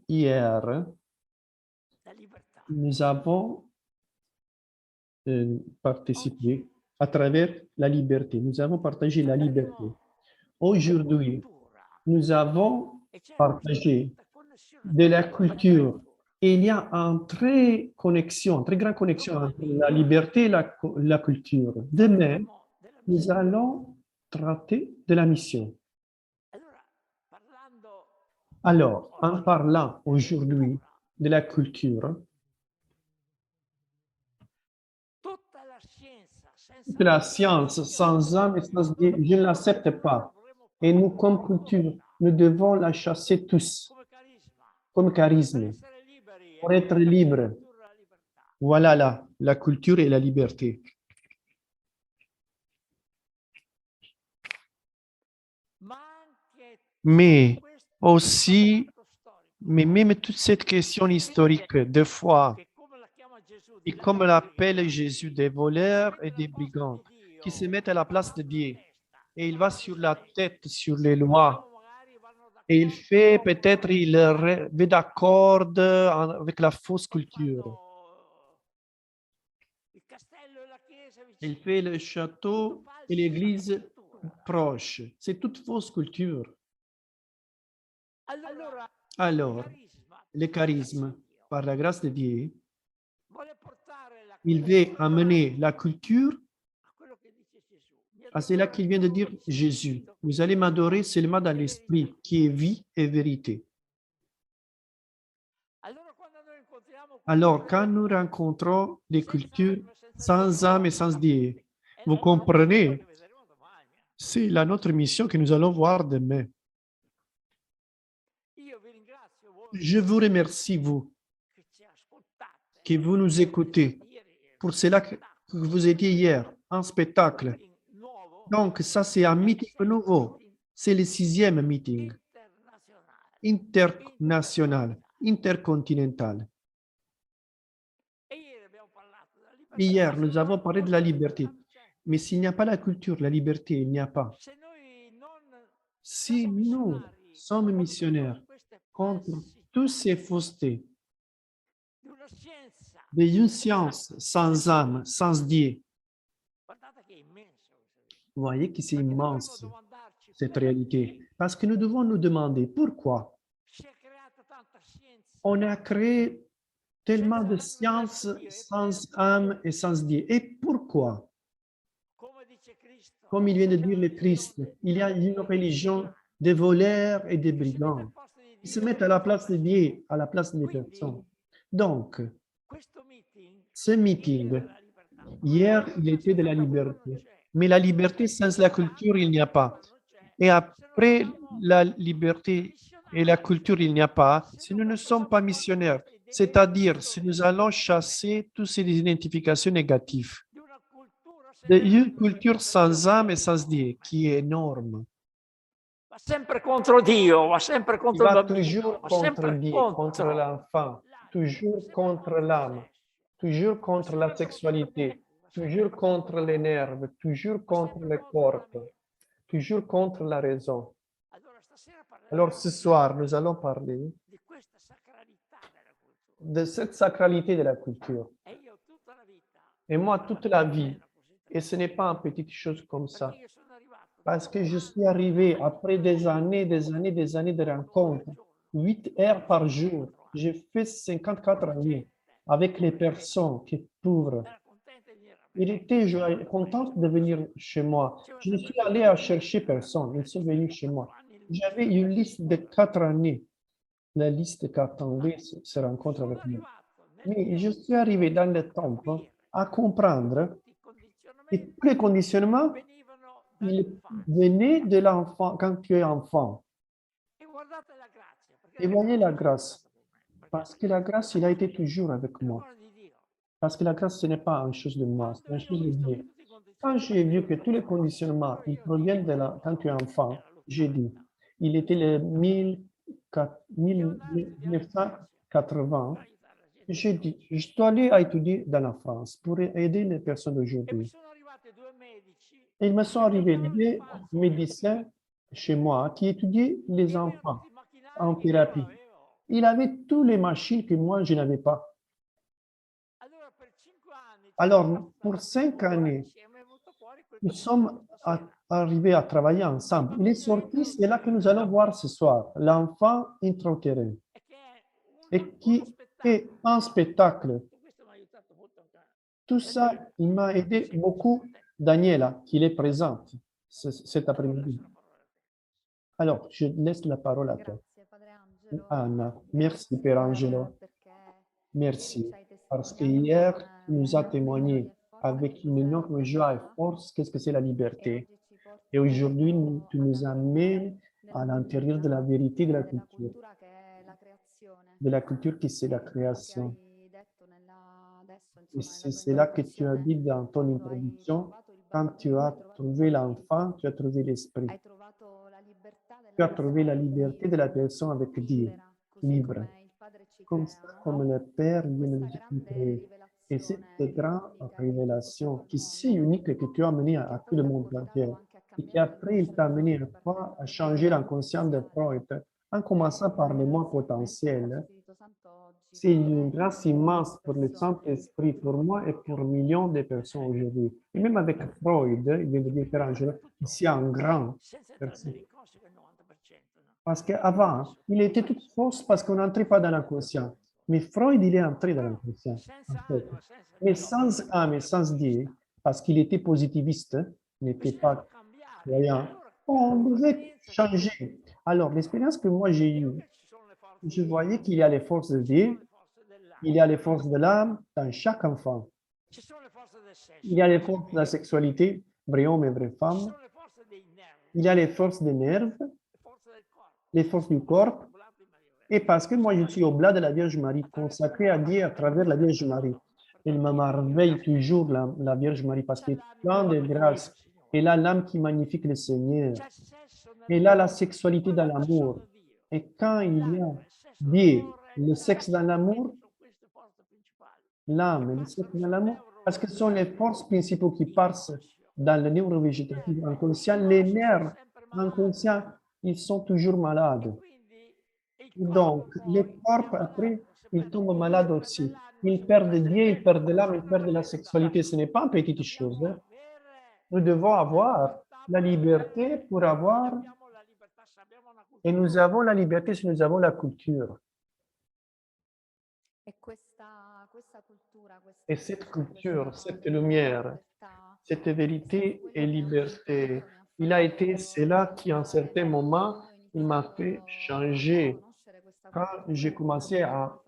Hier, nous avons participé à travers la liberté. Nous avons partagé la liberté. Aujourd'hui, nous avons partagé de la culture. Et il y a une très grande connexion entre la liberté et la culture. Demain, nous allons traiter de la mission. Alors, en parlant aujourd'hui de la culture, toute la science sans âme et sans Dieu, je ne l'accepte pas. Et nous, comme culture, nous devons la chasser tous, comme charisme, pour être libres. Voilà la culture et la liberté. Mais aussi, mais même toute cette question historique, des fois, et comme l'appelle Jésus, des voleurs et des brigands qui se mettent à la place de Dieu. Et il va sur la tête, sur les lois. Et il fait peut-être, il est d'accord avec la fausse culture. Il fait le château et l'église proche. C'est toute fausse culture. Alors, le charisme, par la grâce de Dieu, il veut amener la culture à cela qu'il vient de dire Jésus. Vous allez m'adorer seulement dans l'esprit qui est vie et vérité. Alors, quand nous rencontrons des cultures sans âme et sans Dieu, vous comprenez, c'est notre mission que nous allons voir demain. Je vous remercie, vous, que vous nous écoutez, pour cela que vous étiez hier en spectacle. Donc, ça, c'est un meeting nouveau. C'est le 6e meeting international, intercontinental. Hier, nous avons parlé de la liberté. Mais s'il n'y a pas la culture, la liberté, il n'y a pas. Si nous sommes missionnaires contre toutes ces faussetés, d'une science sans âme, sans Dieu, vous voyez que c'est immense, cette réalité. Parce que nous devons nous demander pourquoi on a créé tellement de sciences sans âme et sans Dieu. Et pourquoi? Comme il vient de dire le Christ, il y a une religion des voleurs et des brigands. Ils se mettent à la place de Dieu, à la place des personnes. Donc, ce meeting, hier, il était de la liberté. Mais la liberté sans la culture, il n'y a pas. Et après la liberté et la culture, il n'y a pas. Si nous ne sommes pas missionnaires, c'est-à-dire si nous allons chasser toutes ces identifications négatives, une culture sans âme et sans Dieu, qui est énorme. Il va toujours contre Dieu, contre l'enfant, toujours contre l'âme, toujours contre la sexualité, toujours contre les nerfs, toujours contre le corps, toujours contre la raison. Alors ce soir, nous allons parler de cette sacralité de la culture. Et moi, toute la vie, et ce n'est pas une petite chose comme ça, parce que je suis arrivé après des années de rencontres, 8 heures par jour. J'ai fait 54 années avec les personnes qui sont pauvres. Il était content de venir chez moi. Je ne suis allé à chercher personne, ils sont venus chez moi. J'avais une liste de 4 années, la liste qu'attendait se rencontre avec moi. Mais je suis arrivé dans le temple à comprendre que tous les conditionnements, ils venaient de l'enfant, quand tu es enfant. Et voyez la grâce, parce que la grâce, il a été toujours avec moi. Parce que la grâce, ce n'est pas une chose de moi, c'est une chose de Dieu. Quand j'ai vu que tous les conditionnements, ils proviennent de quand tu es enfant, j'ai dit, il était le 1980, j'ai dit, je dois aller à étudier dans la France pour aider les personnes d'aujourd'hui. Et il me sont arrivés 2 médecins chez moi qui étudiait les enfants en thérapie. Il avait toutes les machines que moi, je n'avais pas. Alors, pour 5 années, nous sommes arrivés à travailler ensemble. Il est sorti, c'est là que nous allons voir ce soir, l'enfant intra-utérin, et qui est un spectacle. Tout ça, il m'a aidé beaucoup, Daniela, qui est présente cet après-midi. Alors, je laisse la parole à toi. Anna, merci Père Angelo. Merci, parce que hier, tu nous as témoigné avec une énorme joie et force qu'est-ce que c'est la liberté. Et aujourd'hui, tu nous amènes à l'intérieur de la vérité de la culture qui c'est la création. Et c'est là que tu as dit dans ton introduction, quand tu as trouvé l'enfant, tu as trouvé l'esprit. Tu as trouvé la liberté de la personne avec Dieu, libre, comme le Père vient de nous créer. Et cette grande révélation qui est si unique que tu as amené à tout le monde entier, et qui après il t'a amené à changer l'inconscient de Freud, en commençant par le moi potentiel. C'est une grâce immense pour le Saint-Esprit, pour moi et pour millions de personnes aujourd'hui. Et même avec Freud, il vient de dire, Père Angelo, ici un grand personne. Parce qu'avant, il était tout fausse parce qu'on n'entrait pas dans l'inconscient. Mais Freud, il est entré dans l'inconscient. En fait. Mais sans âme et sans Dieu, parce qu'il était positiviste, n'était pas croyant, on devait changer. Alors, l'expérience que moi j'ai eue, je voyais qu'il y a les forces de Dieu, il y a les forces de l'âme dans chaque enfant. Il y a les forces de la sexualité, vrai homme et vraie femme. Il y a les forces des nerfs, les forces du corps. Et parce que moi, je suis au blas de la Vierge Marie, consacré à Dieu à travers la Vierge Marie. Elle me merveille toujours, la Vierge Marie, parce qu'elle est pleine de grâce. Elle a l'âme qui magnifie le Seigneur. Elle a la sexualité dans l'amour. Et quand il y a Dieu, le sexe dans l'amour, l'âme et le sexe dans l'amour, parce que ce sont les forces principales qui passent dans le neurovégétatif inconscient. Les nerfs inconscients, ils sont toujours malades. Donc, les corps, après, ils tombent malades aussi. Ils perdent Dieu, ils perdent l'âme, ils perdent la sexualité. Ce n'est pas une petite chose. Hein. Nous devons avoir la liberté pour avoir, et nous avons la liberté si nous avons la culture. Et cette culture, cette lumière, cette vérité et liberté, il a été cela qui, en certains moments, il m'a fait changer. Quand j'ai commencé à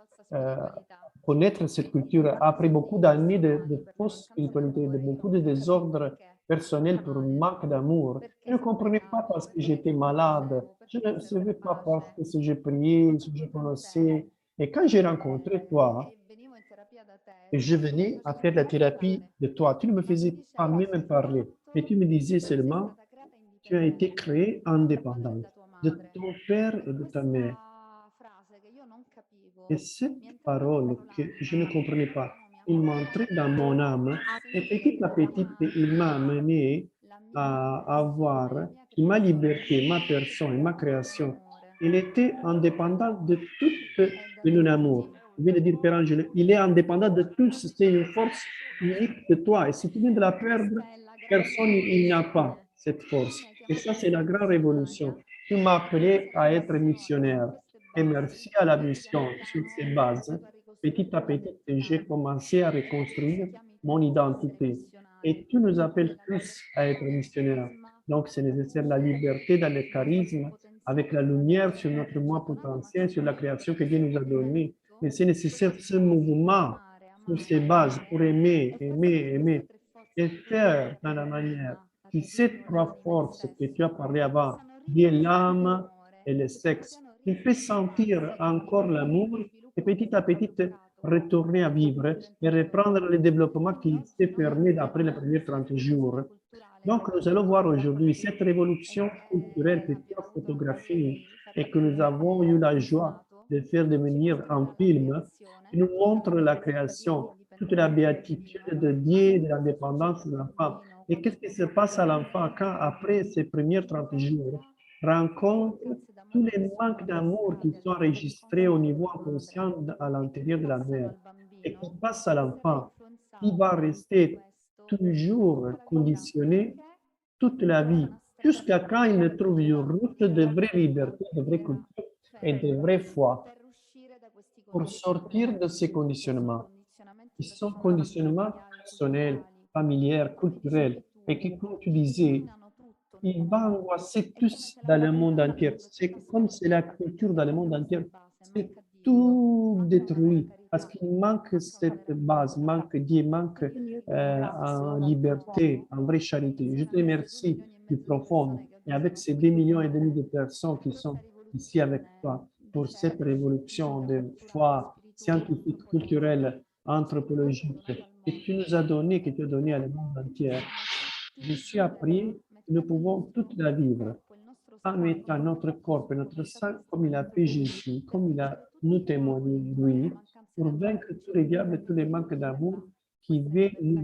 connaître cette culture, après beaucoup d'années de fausse spiritualité, de beaucoup de désordre personnel pour un manque d'amour, je ne comprenais pas parce que j'étais malade, je ne savais pas parce que si je priais, si je connaissais. Et quand j'ai rencontré toi, je venais à faire la thérapie de toi. Tu ne me faisais pas même parler, mais tu me disais seulement, tu as été créé indépendante de ton père et de ta mère. Et cette parole que je ne comprenais pas, il m'entrait dans mon âme et petit à petit, il m'a amené à avoir ma liberté, ma personne, ma création. Il était indépendant de tout mon amour. Je viens de dire, Père Angelo, il est indépendant de tout, c'est une force unique de toi. Et si tu viens de la perdre, personne il n'a pas cette force. Et ça, c'est la grande révolution. Tu m'as appelé à être missionnaire. Et merci à la mission sur ces bases, petit à petit, j'ai commencé à reconstruire mon identité. Et tu nous appelles tous à être missionnaires. Donc, c'est nécessaire la liberté dans le charisme, avec la lumière sur notre moi potentiel, sur la création que Dieu nous a donnée. Mais c'est nécessaire ce mouvement sur ces bases pour aimer, aimer, aimer et faire dans la manière qui ces trois forces que tu as parlé avant, Dieu, l'âme et le sexe, il fait sentir encore l'amour et petit à petit retourner à vivre et reprendre le développement qui s'est permis après les premiers 30 jours. Donc, nous allons voir aujourd'hui cette révolution culturelle que tu as photographiée et que nous avons eu la joie de faire devenir un film qui nous montre la création, toute la béatitude de Dieu, de l'indépendance de l'enfant. Et qu'est-ce qui se passe à l'enfant quand, après ces premiers 30 jours, rencontre tous les manques d'amour qui sont enregistrés au niveau inconscient à l'intérieur de la mère et qui passent à l'enfant, qui va rester toujours conditionné toute la vie, jusqu'à quand il ne trouve une route de vraie liberté, de vraie culture et de vraie foi pour sortir de ces conditionnements. Ils sont conditionnements personnels, familiers, culturels, et qui, comme tu disais, il va angoisser tous dans le monde entier. C'est comme c'est la culture dans le monde entier, c'est tout détruit parce qu'il manque cette base, manque Dieu, manque en liberté, en vraie charité. Je te remercie du profond et avec ces 2,5 millions de personnes qui sont ici avec toi pour cette révolution de foi scientifique, culturelle, anthropologique que tu nous as donné, que tu as donné à le monde entier. Je suis appris que nous pouvons toute la vivre en mettant notre corps et notre sang comme il a fait Jésus, comme il a nous témoigné lui, pour vaincre tous les diables et tous les manques d'amour qui veulent nous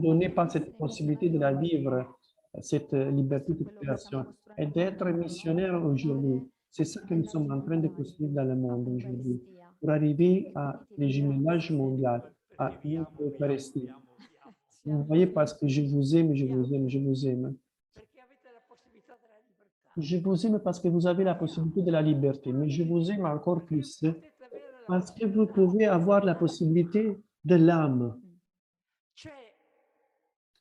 donner pas cette possibilité de la vivre, cette liberté de création et d'être missionnaire aujourd'hui. C'est ça que nous sommes en train de construire dans le monde aujourd'hui, pour arriver à le jumelage mondial, à une Eucharistie. Vous voyez, parce que je vous aime, je vous aime, je vous aime. Je vous aime parce que vous avez la possibilité de la liberté, mais je vous aime encore plus parce que vous pouvez avoir la possibilité de l'âme,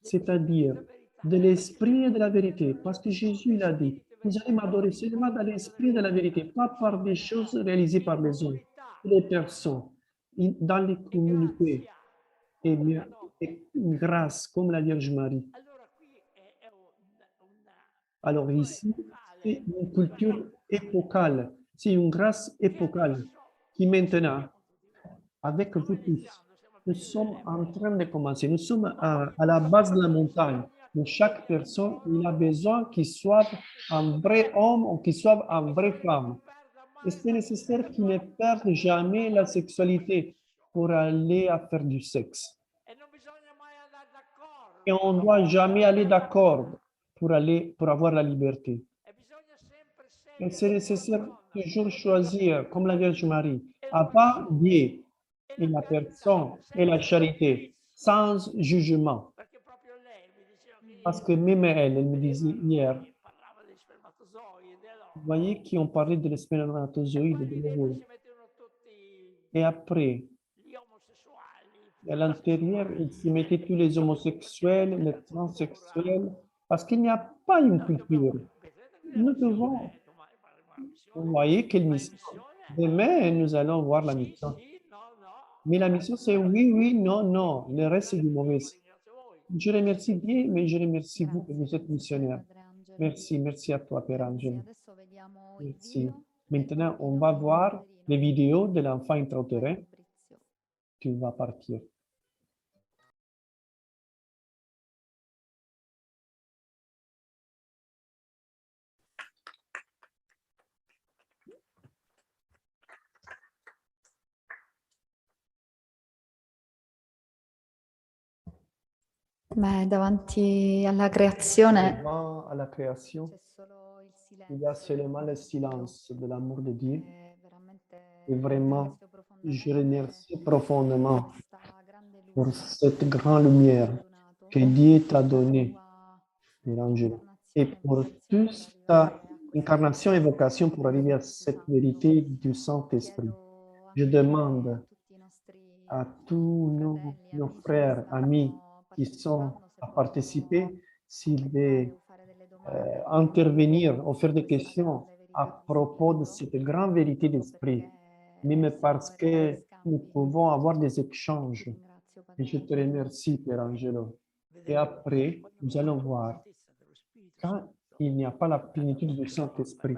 c'est-à-dire de l'esprit et de la vérité, parce que Jésus il a dit, vous allez m'adorer seulement dans l'esprit et de la vérité, pas par des choses réalisées par les hommes, les personnes, dans les communautés, et, et grâce, comme la Vierge Marie. Alors ici, c'est une culture épocale, c'est une grâce épocale qui maintenant, avec vous tous, nous sommes en train de commencer. Nous sommes à la base de la montagne, où chaque personne il a besoin qu'il soit un vrai homme ou qu'il soit une vraie femme. Et c'est nécessaire qu'il ne perde jamais la sexualité pour aller à faire du sexe. Et on ne doit jamais aller d'accord pour avoir la liberté. Et c'est nécessaire toujours choisir, comme la Vierge Marie, avant Dieu et la personne et la charité, sans jugement. Parce que même elle me disait hier, vous voyez qui ont parlé de spermatozoïdes, de l'ovule. Et après, à l'intérieur, ils se mettaient tous les homosexuels, les transsexuels, parce qu'il n'y a pas une culture. Nous devons, vous voyez quelle mission. Demain, nous allons voir la mission. Mais la mission, c'est oui, oui, non, non. Le reste, c'est du mauvais. Je remercie Dieu, mais je remercie vous que vous êtes missionnaire. Merci, merci à toi, Père Angelo. Merci. Maintenant, on va voir les vidéos de l'enfant intra-utérin. Tu vas partir. Beh, davanti alla creazione Devant à la création, il y a seulement le silence de l'amour de Dieu. Et vraiment, je remercie profondément pour cette grande lumière que Dieu t'a donnée, Père Angelo, et pour toute ta incarnation et vocation pour arriver à cette vérité du Saint-Esprit. Je demande à tous nos frères, amis qui sont à participer, s'ils veulent intervenir, ou faire des questions à propos de cette grande vérité d'esprit, même parce que nous pouvons avoir des échanges. Et je te remercie, Père Angelo. Et après, nous allons voir, quand il n'y a pas la plénitude du Saint-Esprit,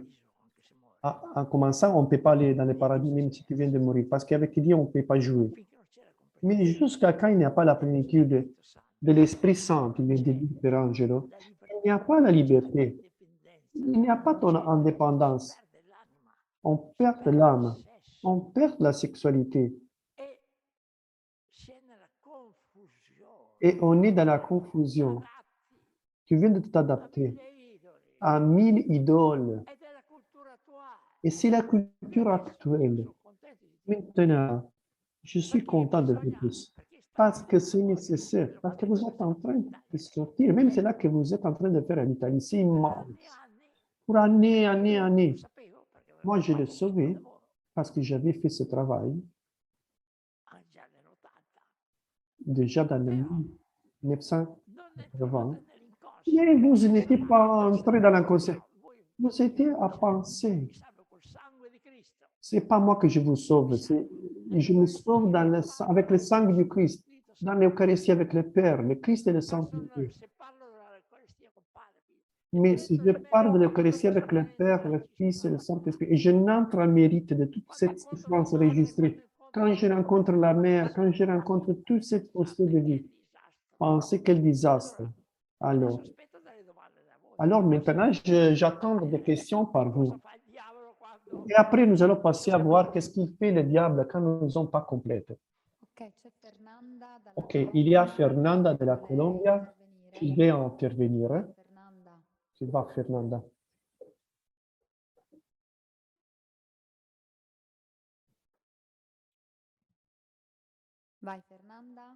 en commençant, on ne peut pas aller dans le paradis, même si tu viens de mourir, parce qu'avec Dieu, on ne peut pas jouer. Mais jusqu'à quand il n'y a pas la plénitude de l'Esprit Saint, il vient de dire, Père Angelo, il n'y a pas la liberté. Il n'y a pas ton indépendance. On perd l'âme. On perd la sexualité. Et on est dans la confusion. Tu viens de t'adapter. à 1000 idoles. Et c'est la culture actuelle. Maintenant, je suis content de vous tous parce que c'est nécessaire, parce que vous êtes en train de sortir, même c'est là que vous êtes en train de faire en Italie, c'est immense. Pour années, années, années. Moi, je l'ai sauvé parce que j'avais fait ce travail déjà dans les 1980. Mais vous n'étiez pas entré dans l'inconscient. Vous étiez à penser. Ce n'est pas moi que je vous sauve, je me sauve avec le sang du Christ, dans l'Eucharistie avec le Père. Le Christ est le sang de Dieu. Mais si je parle de l'Eucharistie avec le Père, le Fils et le Saint-Esprit, et je n'entre en mérite de toute cette souffrance enregistrée, quand je rencontre la mère, quand je rencontre toute cette posture de vie, pensez quel désastre. Alors maintenant, j'attends des questions par vous. Et après, nous allons passer à voir qu'est-ce qu'il fait le diable quand nous ne sommes pas complètes. Ok, il y a Fernanda de la Colombia qui va intervenir. Qui va, Fernanda? Vai, Fernanda,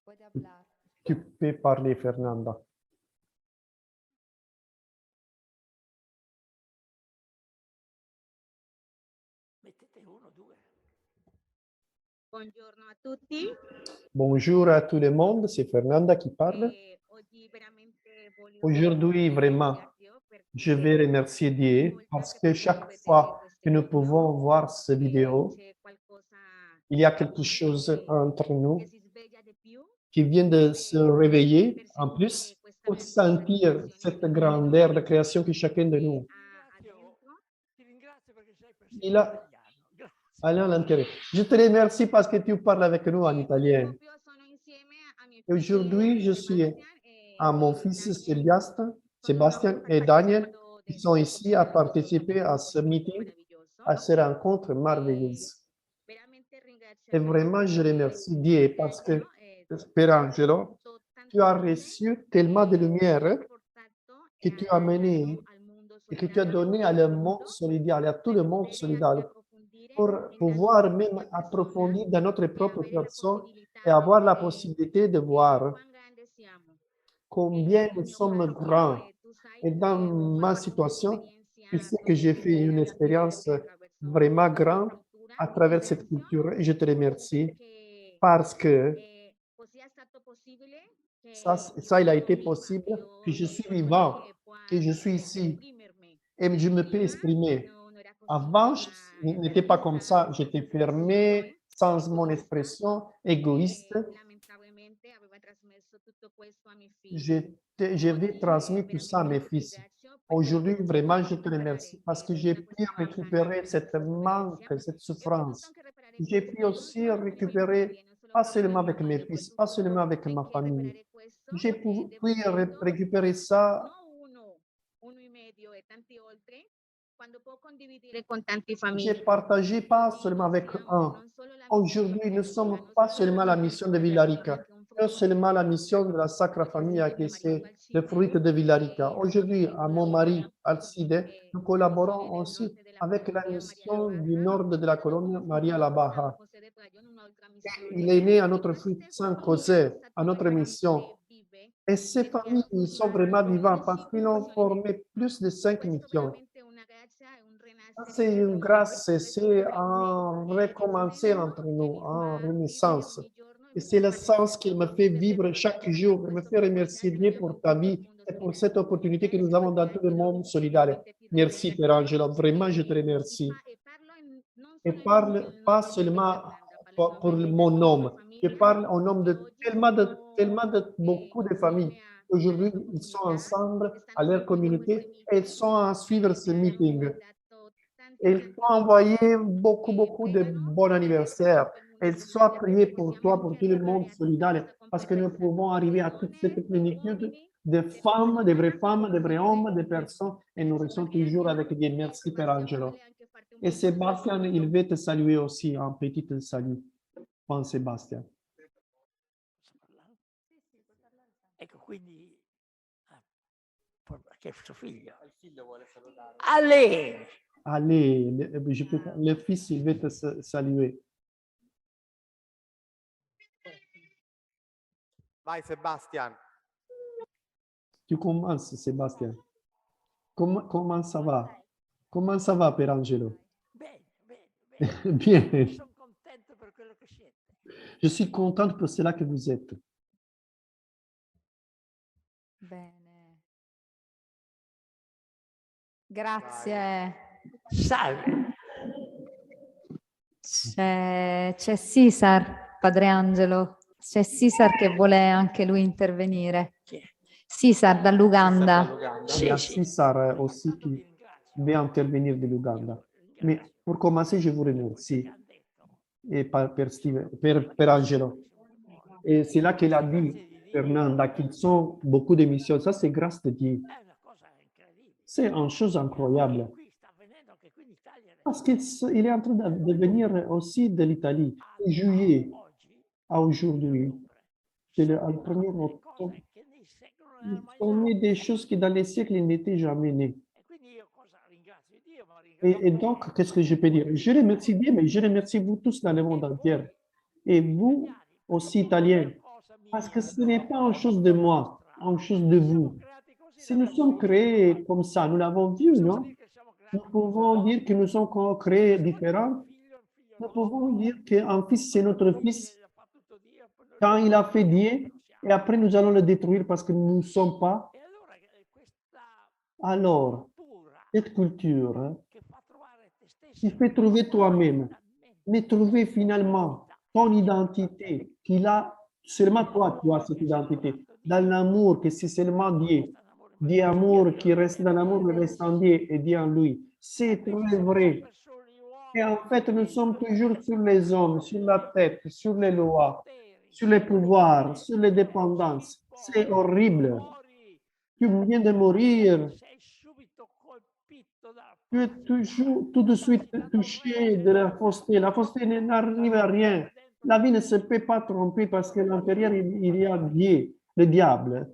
puoi hablar. Tu peux parler, Fernanda. Buongiorno a tutti. Bonjour à tout le monde, c'est Fernanda qui parle. Aujourd'hui, vraiment, je vais remercier Dieu parce que chaque fois que nous pouvons voir cette vidéo, il y a quelque chose entre nous qui vient de se réveiller en plus pour sentir cette grandeur de création que chacun de nous. Il a à l'intérieur. Je te remercie parce que tu parles avec nous en italien. Aujourd'hui, je suis à mon fils Sébastien et Daniel qui sont ici à participer à ce meeting, à ces rencontres merveilleuses. Et vraiment, je remercie Dieu parce que, Perangelo, tu as reçu tellement de lumière que tu as amené et que tu as donné à le monde solidaire, à tout le monde solidaire, pour pouvoir même approfondir dans notre propre personne et avoir la possibilité de voir combien nous sommes grands. Et dans ma situation, tu sais que j'ai fait une expérience vraiment grande à travers cette culture et je te remercie parce que ça, il a été possible, que je suis vivant, que je suis ici et je me peux exprimer. Avant, je n'étais pas comme ça, j'étais fermé, sans mon expression, égoïste. J'ai transmis tout ça à mes fils. Aujourd'hui, vraiment, je te remercie parce que j'ai pu récupérer cette manque, cette souffrance. J'ai pu aussi récupérer, pas seulement avec mes fils, pas seulement avec ma famille. J'ai pu récupérer ça. J'ai partagé pas seulement avec un. Aujourd'hui, nous ne sommes pas seulement la mission de Villarica, non seulement la mission de la Sacra Famiglia qui c'est le fruit de Villarica. Aujourd'hui, à mon mari Alcide, nous collaborons aussi avec la mission du nord de la colonie Maria la Baja. Il est né à notre fruit San José, à notre mission. Et ces familles sont vraiment vivantes parce qu'ils ont formé plus de 5 missions. C'est une grâce, c'est un recommencer entre nous, en renaissance. Et c'est le sens qu'il me fait vivre chaque jour. Il me fait remercier Dieu pour ta vie et pour cette opportunité que nous avons dans tout le monde solidaire. Merci, Père Angelo. Vraiment, je te remercie. Et parle pas seulement pour mon nom. Je parle au nom de tellement de beaucoup de familles. Aujourd'hui, ils sont ensemble à leur communauté et ils sont à suivre ce meeting. Ils t'ont envoyé beaucoup de bons anniversaires. Ils sont priés pour toi, pour tout le monde solidaire, parce que nous pouvons arriver à toute cette plénitude de femmes, de vrais hommes, de personnes, et nous restons toujours avec Dieu. Merci, Père Angelo. Et Sébastien, il veut te saluer aussi, un petit salut. Juan Sébastien. Allez, le fils, il veut te saluer. Vai Sebastian. Tu commences, Sébastien. Comment ça va? Comment ça va, Père Angelo? Bien. Je suis contente pour cela que vous êtes. Bene. Grazie. Salve. C'è Cesar, Padre Angelo. C'è Cesar che vuole anche lui intervenire. Cesar dall'Uganda. Il y a César aussi qui veut intervenir de l'Ouganda. Mais pour commencer, je vous remercie. Et per Angelo. Et c'est là qu'il a dit, Fernanda, qu'ils sont beaucoup d'émissions. Ça, c'est grâce de Dieu. C'est une chose incroyable. Parce qu'il est en train de venir aussi de l'Italie. De juillet à aujourd'hui. C'est le 1er octobre. On est des choses qui dans les siècles n'étaient jamais nées. Et donc, qu'est-ce que je peux dire? Je remercie Dieu, mais je remercie vous tous dans le monde entier. Et vous aussi, Italiens, parce que ce n'est pas une chose de moi, une chose de vous. Si nous sommes créés comme ça, nous l'avons vu, non? Nous pouvons dire que nous sommes créés différents. Nous pouvons dire qu'un fils, c'est notre fils quand il a fait Dieu, et après nous allons le détruire parce que nous ne sommes pas. Alors, cette culture qui fait trouver toi-même, mais trouver finalement ton identité, qu'il a seulement toi, tu as cette identité, dans l'amour, que c'est seulement Dieu. Dieu amour qui reste dans l'amour, reste en Dieu et Dieu en lui. C'est très vrai. Et en fait, nous sommes toujours sur les hommes, sur la tête, sur les lois, sur les pouvoirs, sur les dépendances. C'est horrible. Tu viens de mourir. Tu es toujours tout de suite touché de la fausseté. La fausseté n'arrive à rien. La vie ne se peut pas tromper parce qu'à l'intérieur, il y a Dieu, le diable.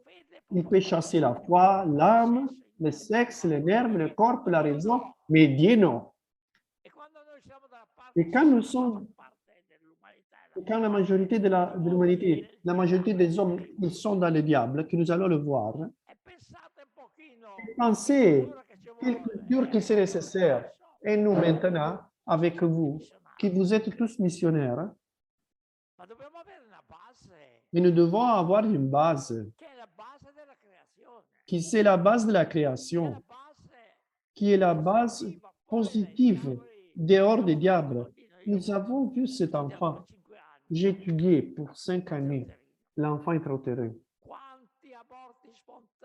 Il peut chasser la foi, l'âme, le sexe, les nerfs, le corps, la raison, mais Dieu non. Et quand nous sommes, quand la majorité de l'humanité, la majorité des hommes, ils sont dans le diable, que nous allons le voir, pensez quelle culture qui c'est nécessaire. Et nous maintenant, avec vous, qui vous êtes tous missionnaires, mais nous devons avoir une base, qui c'est la base de la création, qui est la base positive dehors des diables. Nous avons vu cet enfant. J'ai étudié pour 5 années. L'enfant est trop heureux.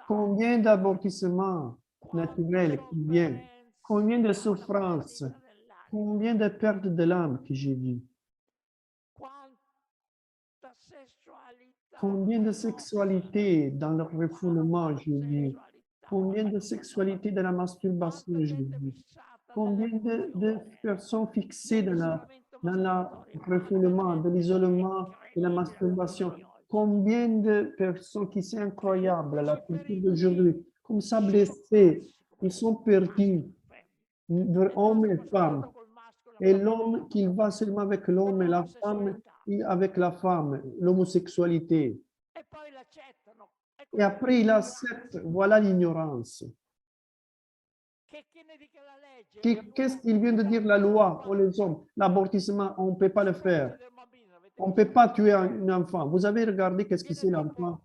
Combien d'avortissements naturels qui viennent? Combien de souffrances? Combien de pertes de l'âme que j'ai vues? Combien de sexualité dans le refoulement j'ai vu? Combien de sexualité dans la masturbation j'ai vu? Combien de personnes fixées dans le refoulement, de l'isolement, de la masturbation? Combien de personnes qui sont incroyables, la culture d'aujourd'hui, comme ça blessées, ils sont perdus, hommes et femmes. Et l'homme qui va seulement avec l'homme et la femme avec la femme, l'homosexualité. Et après, il accepte, voilà l'ignorance. Qu'est-ce qu'il vient de dire la loi aux les hommes? L'avortissement, on ne peut pas le faire. On ne peut pas tuer un enfant. Vous avez regardé qu'est-ce que c'est l'enfant?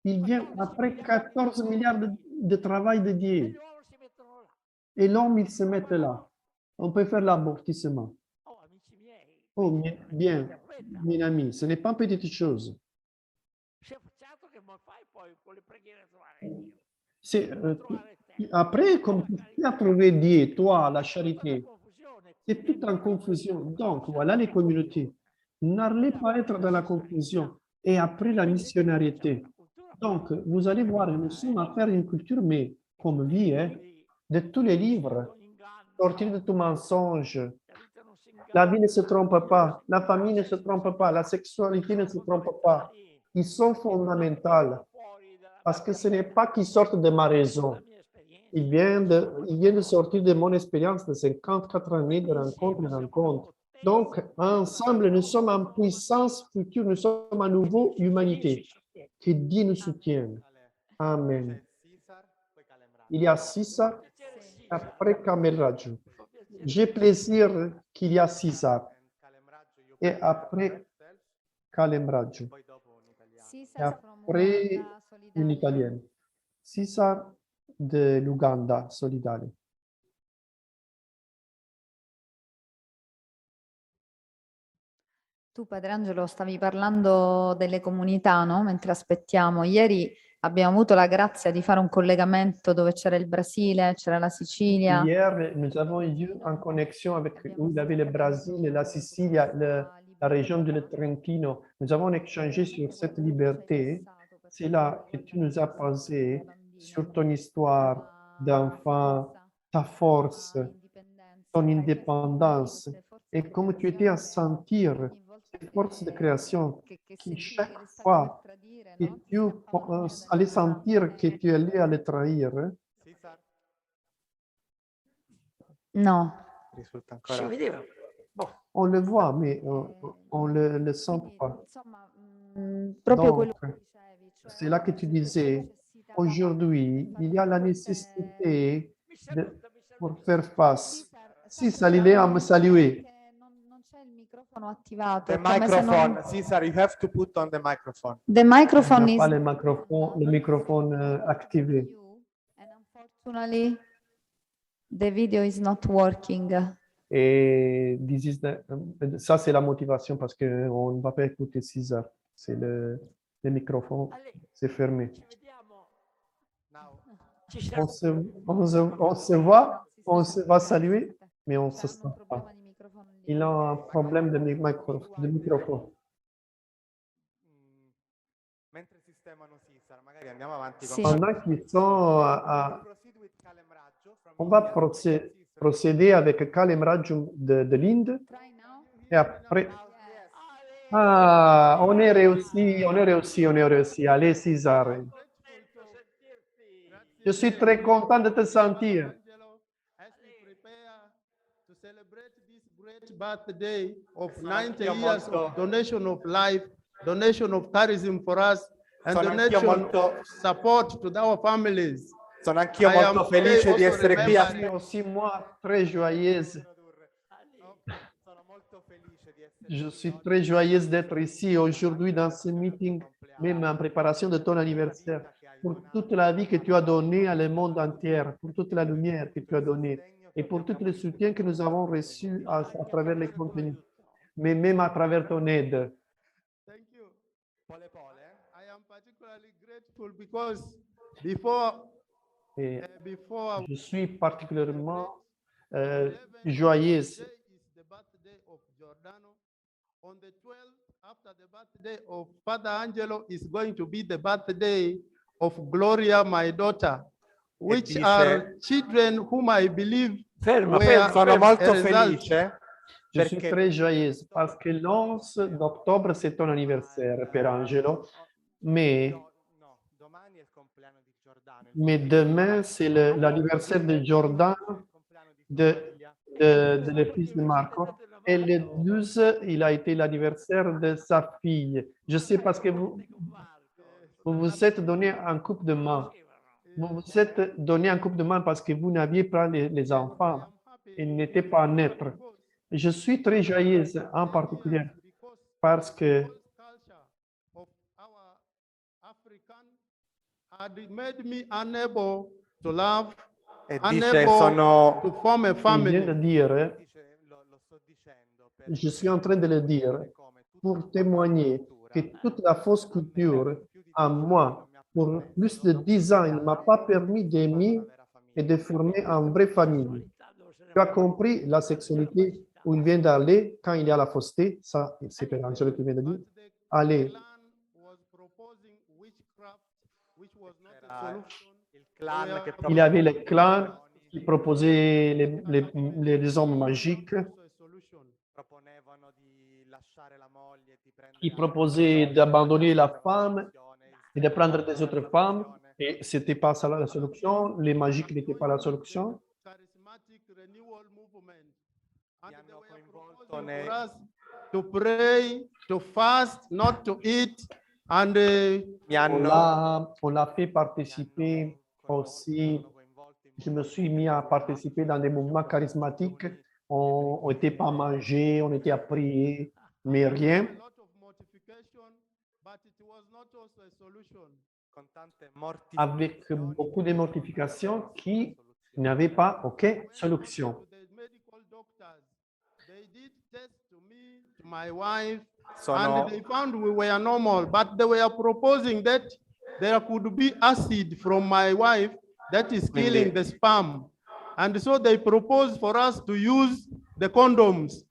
Il vient après 14 milliards de travail de Dieu. Et l'homme, il se met là. On peut faire l'avortissement. Oh, bien, mes amis, ce n'est pas une petite chose. Après, comme tu as trouvé Dieu, toi, la charité, c'est tout en confusion. Donc, voilà les communautés. N'allez pas être dans la confusion. Et après, la missionnarité. Donc, vous allez voir, nous sommes à faire une culture, mais comme vie, hein, de tous les livres, sortir de tout mensonge. La vie ne se trompe pas, la famille ne se trompe pas, la sexualité ne se trompe pas. Ils sont fondamentaux. Parce que ce n'est pas qu'il sorte de ma raison. Il vient de sortir de mon expérience de 54 années de rencontre en rencontre. Donc, ensemble, nous sommes en puissance future, nous sommes à nouveau humanité. Que Dieu nous soutienne. Amen. Il y a César, après Camelraggio. J'ai plaisir qu'il y a César et après Calemraggio. Et après une italienne. César dell'Uganda Solidale. Tu, Padre Angelo, stavi parlando delle comunità, no? Mentre aspettiamo. Ieri abbiamo avuto la grazia di fare un collegamento dove c'era il Brasile, c'era la Sicilia. Hier, nous avons eu en connexion avec où il y avait le Brésil, la Sicile, la région du Trentino. Nous avons échangé sur cette liberté. C'est là que tu nous as posé sur ton histoire d'enfant, ta force, ton indépendance et comment tu étais à sentir cette force de création qui chaque fois que tu allais sentir que tu allais le trahir. No. Risulta Si ancora. vedeva. On le voit, mais on le sent Quindi, pas. insomma, proprio Donc, quello che dicevi, cioè c'est là que tu disais, aujourd'hui, il y a la nécessité pour faire face. Si, salire à me saluer. Non c'è il microfono attivato. The è come se non- microphone, Cesar, you have to put on the microphone. The microphone Il n'y a is pas le microphone activé. and unfortunately the video is not working. Et ça, c'est la motivation parce qu'on ne va pas écouter César. C'est le microphone, c'est fermé. Ci vediamo. Now, Ci On siamo. on se voit, on se va saluer, mais on ne se sent Hanno un pas. problema di microfono lì. Il a un problème de microphone. mentre sistemano Cesar, magari andiamo avanti Sì. con Pendant qu'ils sont Proceed with Calemraggio from on va India. procéder avec Kalem Rajum de l'Inde Try now. et après. Ah, on est réussi, on est réussi, on est réussi. Allez, César. Je suis très content de te sentir. As we prepare to celebrate this great birthday of Sono 90 anch'io years molto- of donation of life, donation of tourism for us, and Sono anch'io donation molto- of support to our families. Sono anch'io I am molto felice di also essere qui a Je suis aussi moi très joyeuse. Sono molto felice di essere Je suis très joyeuse d'être ici aujourd'hui dans ce meeting, même en préparation de ton anniversaire, pour toute la vie que tu as donnée à le monde entier, pour toute la lumière que tu as donnée et pour tout le soutien que nous avons reçu à travers les contenus, mais même à travers ton aide. Thank you. I am particularly grateful because before Et before je suis particulièrement joyeuse. Today is the birthday of Giordano. On the 12th, after the birthday of Father Angelo, is going to be the birthday of Gloria, my daughter, which dice- are children whom I believe Ferma, were ferma. Sono molto a result. felice Je suis perché très joyeuse parce que l'11 d'octobre, c'est ton anniversaire, Père Angelo, mais no, domani è il compleanno di Giordano. Mais demain, c'est l'anniversaire de Jordan, de le fils de Marco. Et le 12, il a été l'anniversaire de sa fille. Je sais parce que vous vous êtes donné un couple de main. Vous vous êtes donné un couple de main parce que vous n'aviez pas les enfants. Ils n'étaient pas naître. Je suis très joyeuse en particulier parce que culture of our African had made me unable to love, E dice unable sono to form a il vient family. de dire, dice, lo sto dicendo per je suis en train de le dire, come tutta pour la témoigner cultura que toute la fausse culture en moi, pour plus de 10 ans, il ne m'a pas permis d'aimer et de former une vraie famille. Tu as compris la sexualité où il vient d'aller quand il y a la fausseté, ça c'est Père Angelo qui vient de dire. Allez, Clan was proposing witchcraft, which was not a Era solution. il clan che il y avait les clans qui proposaient les hommes magiques, Also a solution. proponevano di lasciare la moglie, di prendere qui proposaient d'abandonner la femme et de prendre des autres femmes. Et c'était pas ça la solution. Les magiques n'étaient pas la solution. charismatic renewal movement. And Mi they hanno were coinvolto proposing nei- for us to pray, to fast, not to eat. And Mi hanno On l'a fait participer aussi. Je me suis mis à participer dans des mouvements charismatiques. On n'était pas à manger, on était à prier, mais rien. a lot of mortification, but it was not also a solution. con tante Avec mortificazioni, beaucoup de mortifications qui n'avaient pas aucune solution. To the medical doctors, they did test to me, to my wife, sono and they found we were normal, but they were proposing that there could be acid from my wife that is killing the sperm. And so they proposed for us to use the condoms.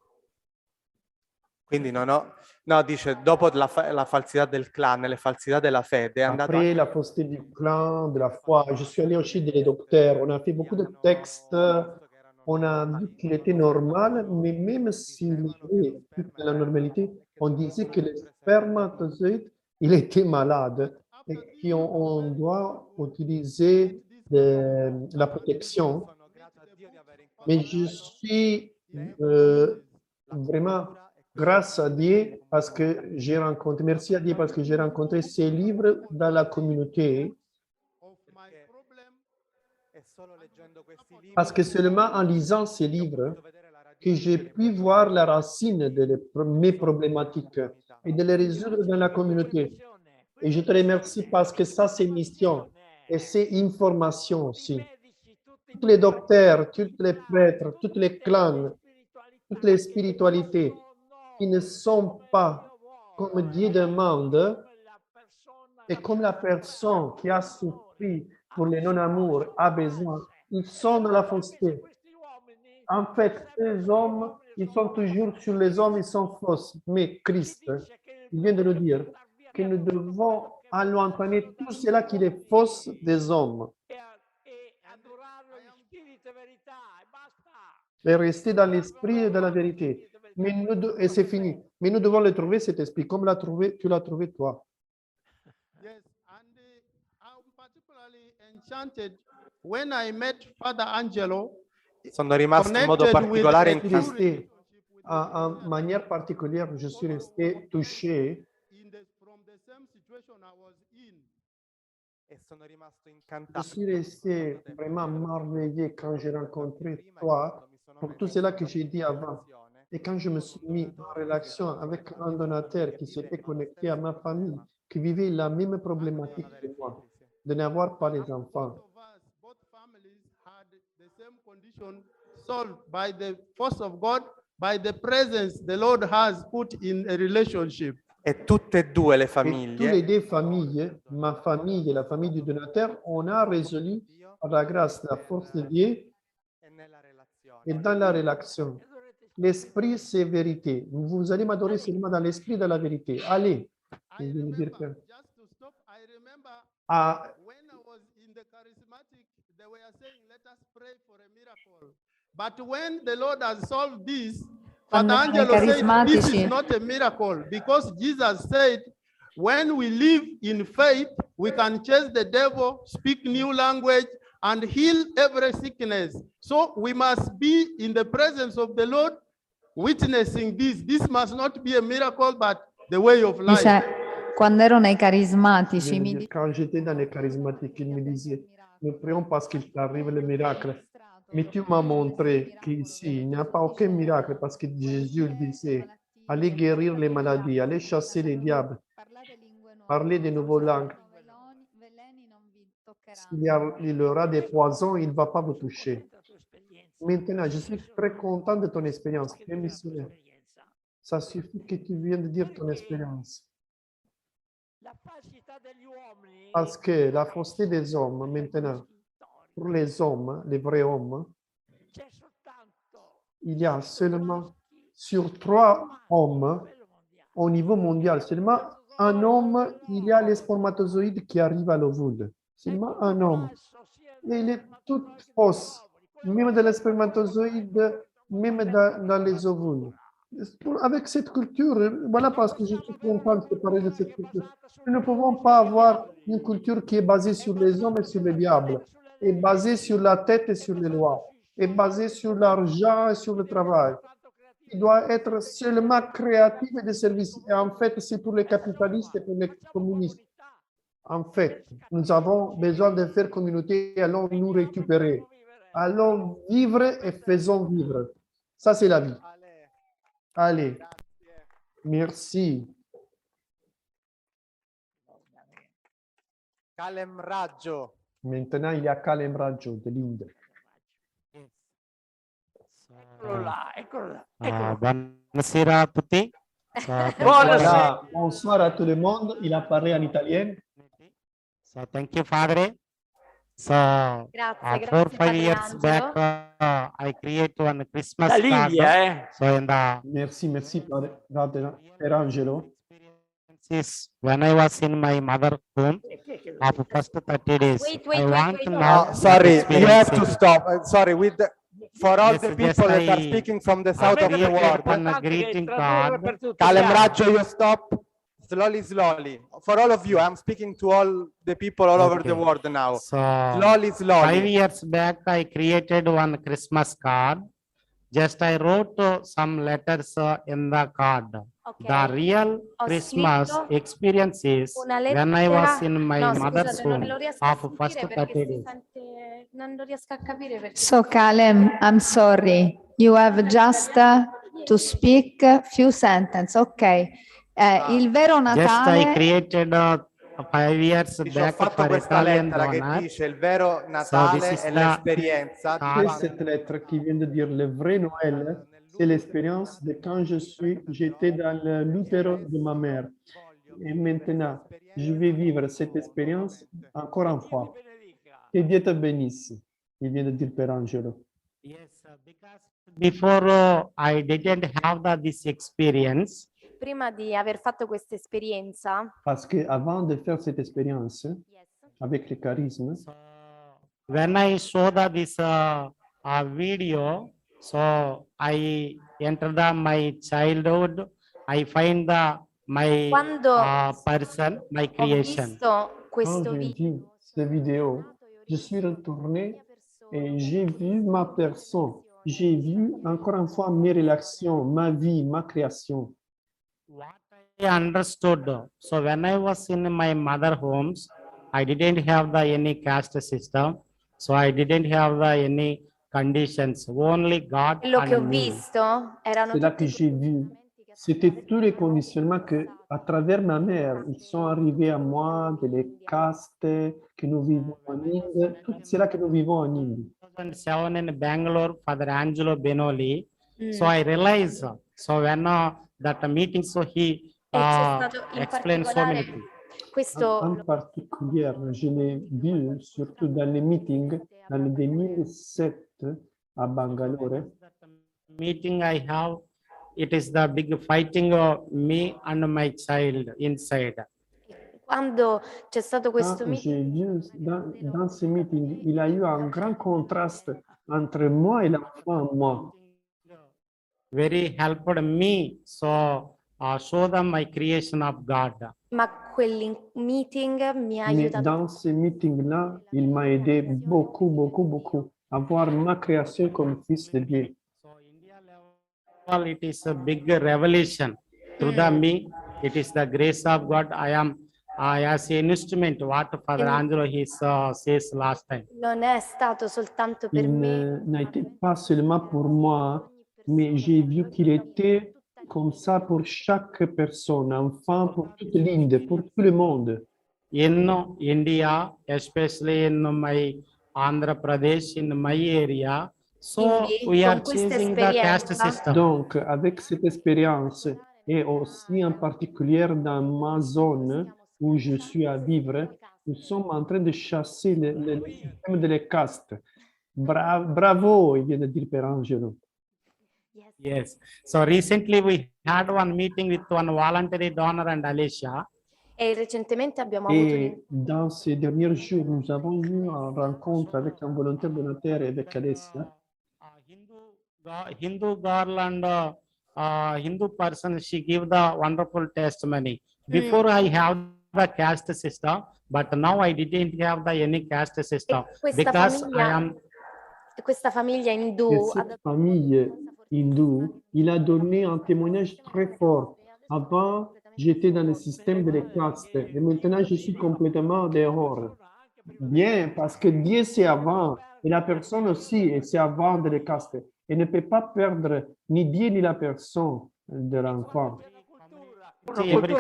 quindi non ho no, dice dopo la falsità del clan, le falsità della fede è andato Après la fausseté du clan, de la foi, je suis allé aussi des docteurs. On a fait beaucoup de textes. On a vu qu'il était normal, mais même s'il est toute la normalité, on disait que le spermatozoïde, il était malade et qu'on doit utiliser la protection. sono grato a Dio di aver incontrato Mais je suis vraiment grâce à Dieu parce que j'ai rencontré, merci à Dieu parce que j'ai rencontré ces livres dans la communauté. Of my problem, e solo leggendo questi libri Parce que seulement en lisant ces livres, posso vedere la que j'ai pu voir la racine de mes problématiques et de les résoudre dans la communauté. Et je te remercie parce que ça, c'est mission et c'est information aussi. Tous les docteurs, tous les prêtres, tous les clans, toutes les spiritualités qui ne sont pas comme Dieu demande et comme la personne qui a souffert pour le non-amour a besoin, ils sont dans la fausseté. En fait, ces hommes, ils sont toujours sur les hommes, ils sont fausses. Mais Christ, il vient de nous dire que nous devons allontrer tout cela qui est fausse des hommes et rester dans l'esprit et dans la vérité. Mais et c'est fini. Mais nous devons le trouver, cet esprit, comme tu l'as trouvé toi. yes, and I'm particularly enchanted when I met Father Angelo. sono rimasto in modo Connected with particolare a Je suis incantato resté, en manière particulière, je suis resté touché from the same situation I was in. e sono rimasto Je incantato suis resté vraiment merveillé quand j'ai rencontré toi pour tout cela que j'ai dit avant. Et quand je me suis mis en relation avec un donateur qui s'était connecté à ma famille, qui vivait la même problématique que moi, de n'avoir pas les enfants. Both of us, both families had the same condition solved by the force of God, by the presence the Lord has put in a relationship. e tutte e due le Et tous les famiglie deux familles, ma famille et la famille du donateur, on a résolu par la grâce, la force de Dieu e nella relazione et dans la relation. L'esprit, c'est vérité. Vous allez m'adorer seulement dans l'esprit de la vérité. Allez. I Je veux dire remember, que- just to stop, I remember Ah, when I was in the charismatic, they were saying, let us pray for a miracle. But when the Lord has solved this, Quando Father erano i Angelo said, this carismatici, is not a miracle because Jesus said, when we live in faith, we can chase the devil, speak new language, and heal every sickness. So we must be in the presence of the Lord, witnessing this. This must not be a miracle, but the way of life. dice, quando ero nei je carismatici veux mi dire, quand j'étais dans les charismatiques, il me disait, nous prions parce qu'il t'arrive le miracle. Mais tu m'as montré qu'ici, il n'y a pas aucun miracle parce que Jésus disait, allez guérir les maladies, allez chasser les diables, parler de nouvelles langues. Il aura des poisons, il ne va pas vous toucher. Maintenant, je suis très content de ton expérience. Tu es missionnaire. Ça suffit que tu viennes de dire ton expérience. Parce que la fausseté des hommes, maintenant, pour les hommes, les vrais hommes, il y a seulement sur 3 hommes au niveau mondial, seulement un homme, il y a les spermatozoïdes qui arrivent à l'ovule. Seulement un homme. Et il est tout fausse, même dans les spermatozoïdes, même dans les ovules. Avec cette culture, voilà parce que je suis content de parler de cette culture. Nous ne pouvons pas avoir une culture qui est basée sur les hommes et sur le diable, et basée sur la tête et sur les lois, et basée sur l'argent et sur le travail. Il doit être seulement créatif et de service. Et en fait, c'est pour les capitalistes et pour les communistes. En fait, nous avons besoin de faire communauté, allons nous récupérer. Allons vivre et faisons vivre. Ça, c'est la vie. Allez, merci. Kalem Raggio. Maintenant, il y a Kalem Raggio de l'Inde. Eccolo là, eccolo là. Buonasera a tutti. Voilà, bonsoir à tout le monde. Il a parlé en italien. So thank you, Padre. So Grazie, 4-5 years Padre back, Angelo. I created one Christmas Da card. Livia, So in the Merci, Padre Angelo. experiences when I was in my mother home of first 30 days, I want to know. Oh, sorry, you have to experiences. stop. Sorry, for all Yes, the just people that are I- speaking from the south of the created world. one greeting card. Kalem Raggio, you stop. Slowly. For all of you, I'm speaking to all the people all over the Okay. world now. So Slowly. 5 years back, I created one Christmas card. Just I wrote some letters in the card. Ok. The real Ho Christmas scritto experience is una when I was lettera- in my No, mother's scusate, non home lo riesco a of first sentire 30 perché si days. sente, non lo riesco a capire perché. So Kalem, I'm sorry. You have just to speak few sentences. Ok. Il vero Just I Natale created 5 years Dice, ho back fatto for questa Italian lettera che donor. dice il vero this Natale is è the l'esperienza di card. C'est quando- cette lettre qui vient de dire le vrai Noël, c'est l'expérience de quand j'étais dans l'utero de ma mère. Et maintenant, je vais vivre cette expérience encore une fois. Que Dieu te bénisse. Il vient de dire Père Angelo. Yes, because before I didn't have this experience. Prima di aver fatto questa esperienza, Parce qu'avant de faire cette expérience avec le charisme, So when I saw this video, so I enter my childhood, I find my quando person, my ho creation. visto quand questo j'ai video, vu cette vidéo, je suis retourné et j'ai vu ma personne. J'ai vu encore une fois mes relations, ma vie, ma création. What I understood, so when I was in my mother homes, I didn't have any caste system, so I didn't have any conditions, only God quello che ho and me. visto erano C'est là tutti que j'ai vu. C'était tous les conditionnements que, à travers ma mère, ils sont arrivés à moi, de les castes que nous vivons en Inde. Tout c'est là que nous vivons en Inde. 2007 in Bangalore, Father Angelo Benoli. Mm. So I realized, so when that meeting, so he E c'è stato in explained so many particolare things. questo En particulier, je l'ai vu surtout dans les meetings dans le 2007 à Bangalore. Meeting I have, it is the big fighting of me and my child inside. quando c'è stato questo Quand meeting, j'ai vu dans ce meeting, il y a eu un grand contraste entre moi et l'enfant en moi. Very helped me, so show them my creation of God. ma quel meeting mi ha Mais aiutato dans ce meeting-là, il m'a aidé beaucoup à voir ma création comme fils de Dieu. So India level, it is a big revelation. Through the me, it is the grace of God. I am as an instrument, what Father Angelo says last time. non è stato soltanto per Il me, n'a été pas seulement pour moi, mais j'ai vu qu'il était comme ça pour chaque personne, enfant, pour toute l'Inde, pour tout le monde. In India, especially in my Andhra Pradesh, in my area, so Quindi, we con are questa changing the caste esperienza, system. Donc, avec cette expérience, et aussi en particulier dans ma zone où je suis à vivre, nous sommes en train de chasser le système de les castes. Bravo, il vient de dire Père Angelo. Yes. So recently we had one meeting with one voluntary donor and Alicia. e recentemente abbiamo avuto Et dans ces derniers jours, nous avons eu une rencontre avec un volontaire donateur et avec Alessia. Hindu Garland Hindu person, she give the wonderful testimony. Before I have the caste system, but now I didn't have the any caste system because I am. Questa famiglia Et indù ha cette dato famille hindoue, il a donné un témoignage très fort. Avant, j'étais dans le système de les castes et maintenant je suis complètement dehors. Bien, parce que Dieu c'est avant et la personne aussi et c'est avant de les castes. Et ne peut pas perdre ni Dieu ni la personne de l'enfant. See, Et every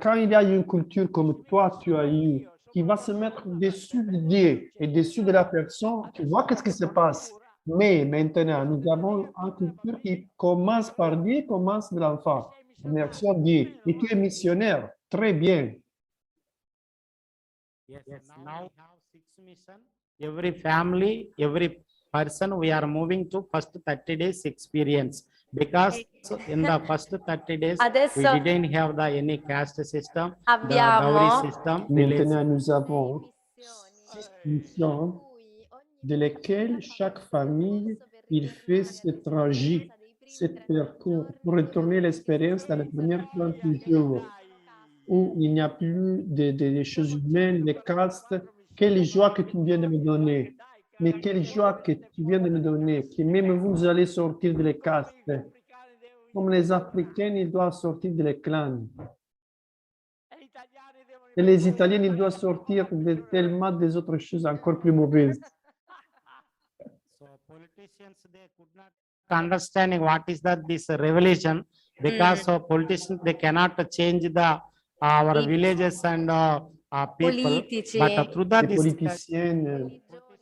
quand il y a une culture comme toi, tu as eu, qui va se mettre dessus de Dieu et dessus de la personne, tu vois qu'est-ce qui se passe. Mais maintenant, nous avons une culture qui commence par Dieu, commence de l'enfant. Merci à Dieu. Et tu es missionnaire. Très bien. Yes, now we have 6 mission. Every family, every person, we are moving to first 30 days experience. Because in the first 30 days, we Adesso didn't have the any caste system, the abbiamo dowry system. Maintenant, nous avons 6 missions de lesquelles chaque famille, il fait ce trajet, ce parcours pour retourner l'expérience dans les premiers 30 jours où il n'y a plus de choses humaines, de castes. Quelle joie que tu viens de me donner. Mais quelle joie que tu viens de me donner, que même vous allez sortir de les castes. Comme les Africains, ils doivent sortir de les clans. Et les Italiens, ils doivent sortir de tellement des autres choses encore plus mauvaises. So politicians, they could not understanding what is that this revelation, because politicians, they cannot change the our villages and people, politici. but through the Les politiciens,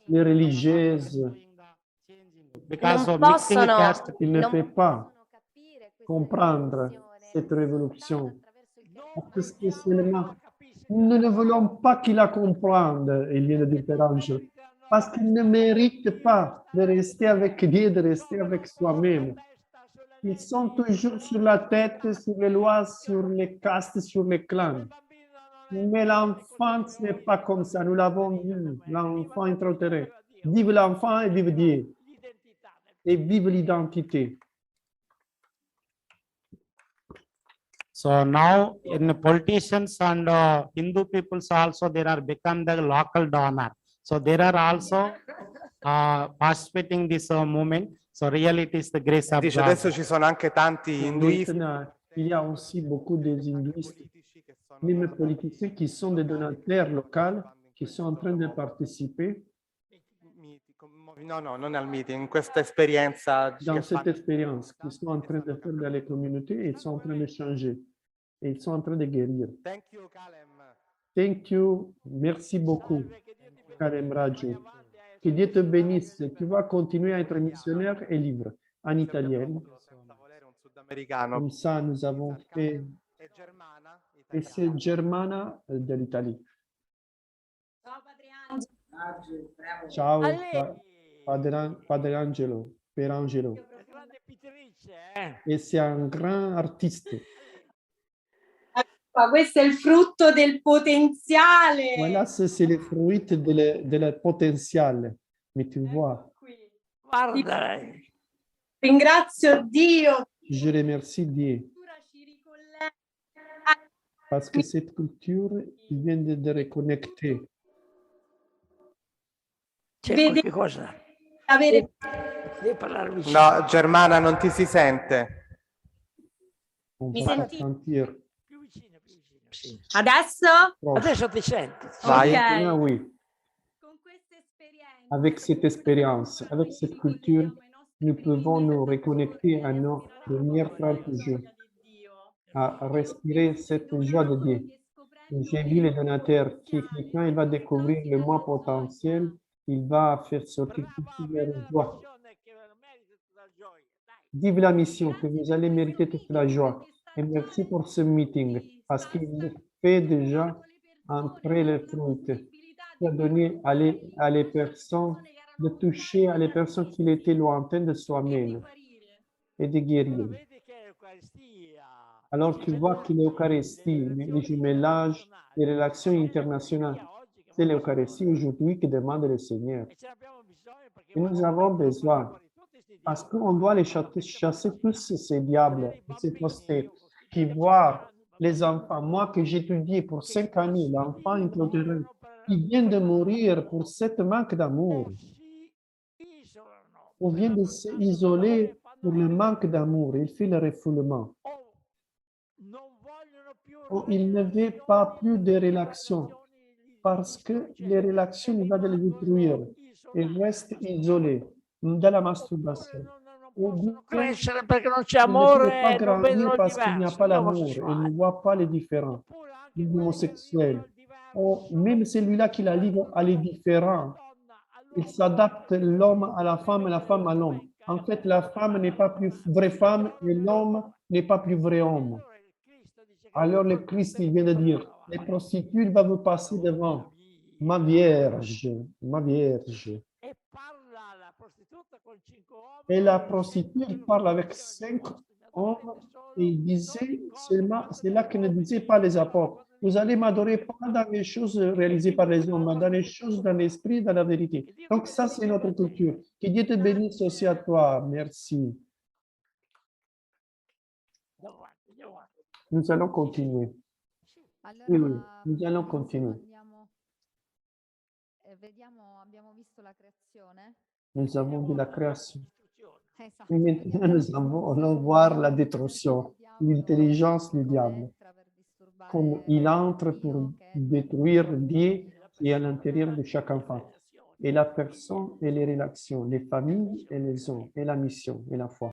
les religieuses, because non of mixing possono- caste, ils ne non peuvent pas possono capire questa comprendre rivoluzione cette révolution. attraverso il cammino Parce que seulement, nous ne voulons pas qu'ils la comprennent, il vient de dire Père Angelo, parce qu'ils ne méritent pas de rester avec Dieu, de rester avec soi-même. Ils sont toujours sur la tête, sur les lois, sur les castes, sur les clans. Mais l'enfant, ce n'est pas comme ça. Nous l'avons vu. L'enfant est trop terrain. Vive l'enfant et vive Dieu. Et vive l'identité. so now in politicians and Hindu peoples also, there are become the local donor. So there are also participating this movement. So really it is the grace of Dice, God. adesso ci sono anche tanti induisti, Maintenant, il y a aussi beaucoup des hindouistes, politici che sono même politiciens qui sont des donateurs locaux, qui sont en train de participer no, non al meeting, in questa esperienza dans che cette fanno. expérience, qui sont en train de faire dans les communautés, et ils sont en train de changer. Et ils sont en train de guérir. Thank you, Kalem. Thank you. Merci beaucoup, Kalem Raju. Que Dieu te bénisse. Tu vas continuer à être missionnaire et libre en italien. Senza volere un sudamericano. Comme ça, nous avons fait. E Germana, Et c'est Germana de l'Italie. Ciao, A lei, Padre Angelo, Père Angelo. grande pittrice, Et c'est un grand artiste. Ma questo è il frutto del potenziale. Voilà, c'est le fruit de la potentiel. Mais tu vois, Qui. Guarda, Ringrazio Dio. je remercie Dieu Cultura ci ricollega parce que cette culture il vient de reconnecter. c'è Vedi- qualche cosa. avere Devi parlare vicino. No, Germana, non ti si sente. On Mi va senti? sentir. Più vicino, più vicino. Sì. adesso proche. Adesso ti senti. Vai. Maintenant, oui, con questa esperienza avec cette expérience, avec cette culture, nous pouvons nous reconnecter à nos premières 30 jours, à respirer cette joie de Dieu. J'ai vu les donateurs qui, quand il va découvrir le moi potentiel, il va faire sortir toute leur joie. Vive la mission, que vous allez mériter toute la joie. Et merci pour ce meeting, parce qu'il fait déjà entrer les fruits. Il a donné à les personnes de toucher à les personnes qui étaient lointaines de soi-même et de guérir. Vedi che l'Eucaristia. Alors tu vois que l'Eucharistie, les jumelages, les relations internationales, c'est l'Eucharistie aujourd'hui que demande le Seigneur. E ce l'abbiamo bisogno perché Et nous avons besoin, Parce qu'on doit les chasser tous ces diables, ces postés qui voient les enfants. Moi que j'ai étudié pour 5 années, l'enfant introtérien, qui vient de mourir pour cette manque d'amour. On vient de s'isoler pour le manque d'amour. Il fait le refoulement. Ou il ne veut pas plus de relations parce que les relations vont les détruire. Il reste isolé dans la masturbation. Ou bien, Crescere perché non c'è il ne peut pas amore, non grandir vedono il parce qu'il n'y a diverso, pas gli l'amour. Il omosessuali. ne voit pas les différents, les homosexuels. Ou même celui-là qui la livre à les différents. Il s'adapte l'homme à la femme à l'homme. En fait, la femme n'est pas plus vraie femme et l'homme n'est pas plus vrai homme. Alors le Christ, il vient de dire, les prostituées vont vous passer devant. Ma Vierge, ma Vierge. Et la prostituée parle avec 5 hommes et il disait seulement, c'est là que ne disaient pas les apôtres. Vous allez m'adorer pas dans les choses réalisées par les hommes, mais dans les choses dans l'esprit, dans la vérité. Donc ça, c'est notre culture. Que Dieu te bénisse aussi à toi. Merci. Nous allons continuer. Oui, oui, nous allons continuer. Abbiamo visto la creazione. Nous avons vu la création. Esatto. Et maintenant, nous allons voir la détruction, l'intelligence du diable. Comme il entre pour détruire Dieu qui est à l'intérieur de chaque enfant. Et la personne et les relations, les familles et les hommes, et la mission et la foi.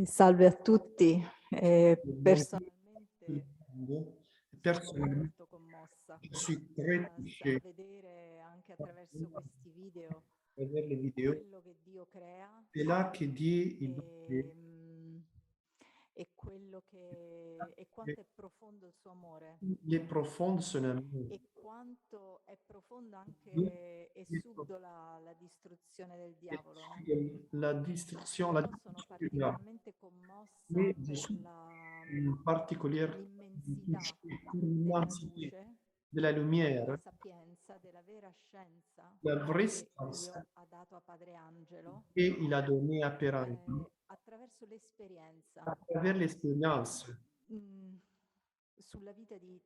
Salve a tutti. Personalmente Personnellement, molto commossa je suis très touché a vedere anche attraverso questi video de voir les vidéos. quello che Dio crea C'est là que Dieu il e quello che e quanto è profondo il suo amore est profond son amour. e quanto è profonda anche e subdola la distruzione del diavolo. La destruction, la Io sono destruction, particolarmente commossa mais je per suis la particulière l'immensità pour della l'immensité luce, de la lumière, della sapienza, della vera scienza la vraie che science Dio ha dato a Padre Angelo qu'il a donné à Père Angelo attraverso l'esperienza à travers l'expérience sulla vita di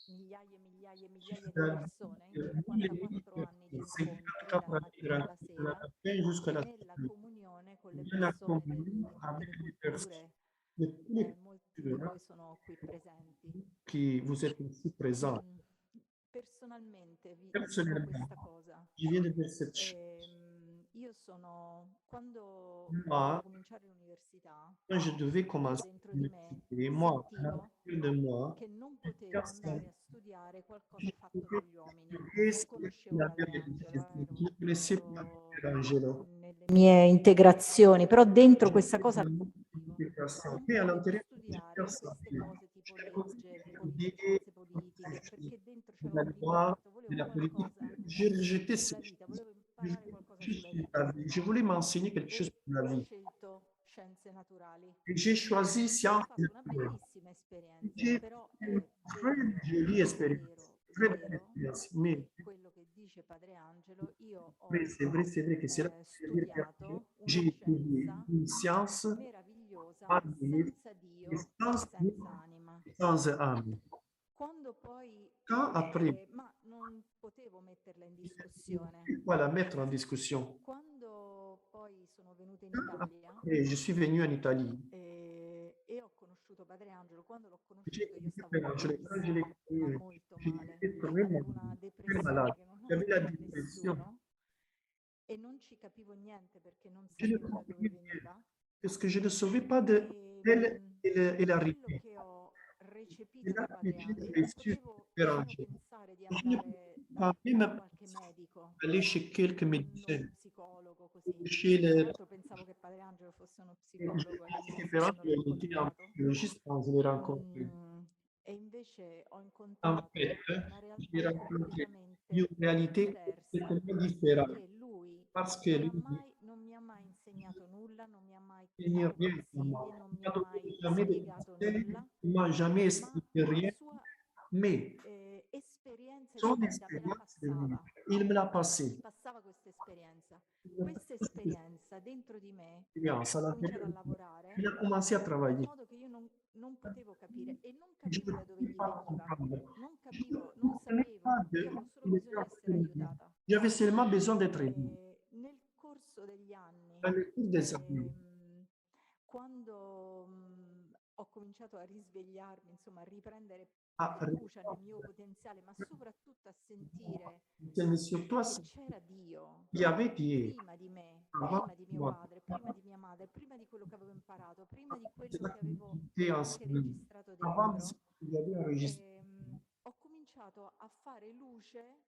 migliaia e migliaia e migliaia di la- persone in 54 anni di incontri dalla mattina alla sera jusqu'à la nella comunione con le la persone communion di avec tutte le les culture, personnes de tous les molti di voi sono qui presenti. qui vous êtes ici présents. Personalmente vi dico Personnellement, questa cosa. je viens de dire cette chose. Io sono, quando Moi, dovevo cominciare l'università, quand je devais commencer dentro di me et moi, à sentivo l'intérieur de moi, che non potevo andare a studiare qualcosa fatto Qu'est-ce dagli uomini. Non qu'il conoscevo avait Padre Angelo, Je ne connaissais pas Père Angelo. nelle mie integrazioni, però dentro questa cosa Non non mais à potevo l'intérieur de studiare personne, queste cose tipo legge, l'idée cose politiche, perché dentro de c'era la un loi, rimpianto, de la volevo politique, qualcosa j'ai rejeté ces sulla vita, choses. volevo imparare qualcosa Juste sulla sur vita. la vie. Je voulais m'enseigner quelque chose sur la Ho vie. scelto scienze naturali. Et j'ai choisi Ho sciences fatto una naturelles. bellissima esperienza, J'ai però è une très jolie expérience. Très belle expérience. Mais quello che dice Padre Angelo, io ho c'est vrai que c'est là que je veux dire que studiato j'ai una étudié scienza une science meravigliosa, ma magnifique, senza Dio, sans Dieu, senza anima. sans âme. Quando poi, Quand après, ma non potevo metterla in discussione. voilà, mettre en discussion. Quando poi sono venuta in Italia Et je suis venu en Italie. e ho conosciuto Padre Angelo, quando l'ho conosciuto J'ai io connu stavo Père Angelo. Quand je l'ai malissima, ma connu, molto j'étais male. très Avevo malade, una très depressione malade. che non J'avais la aveva dépression. nessuno e non ci capivo niente perché non Je ne sapevo da dove comprenais veniva. parce que je ne savais pas de elle et Quello l'arrivée. che ho recepito C'est là da que Padre j'ai Angelo, non reçu potevo Père nemmeno Angelo. pensare di Je ne andare pas da même qualche medico, aller chez quelques uno médecins. psicologo così. Chez Tra le l'altro pensavo che Padre Angelo fosse uno psicologo all'inizio Père quando l'ho Angelo, il était un incontrato. biologiste quand je l'ai rencontré. E invece ho En incontrato fait, una j'ai realtà rencontré completamente une réalité diversa, complètement différente perché lui parce que non lui, mi ha mai insegnato nulla, non mi ha mai tenir rien Silvia pour moi. non mi Il ha m'a mai donné jamais de spiegato conseils, nulla, il m'a jamais ma expliqué rien, la sua mais esperienza di son vita me la expérience de vie, passava. il me l'a passé. Passava questa esperienza. Questa esperienza dentro di me Expérience, à ha la cominciato a vérité. lavorare Il a commencé à in travailler. modo che io non potevo capire e non Je capivo ne da dove pouvais gli pas veniva. comprendre. Non Je ne capivo, non comprenais sapevo. pas de Io avevo où solo il était bisogno di en essere train de venir. aiutata. J'avais seulement besoin d'être aidé. Nel corso degli anni, Dans le cours des années, quando ho cominciato a risvegliarmi, insomma, a riprendere à fiducia nel mio potenziale, ma soprattutto a sentire mais surtout, che c'era Dio il y avait Dieu prima di me, avant prima di mio moi. padre, prima di mia madre, prima di quello che avevo imparato, prima di quello C'est là che qu'il avevo était anche enseigné. registrato Avant dentro. il y avait enregistré. Ho cominciato a fare luce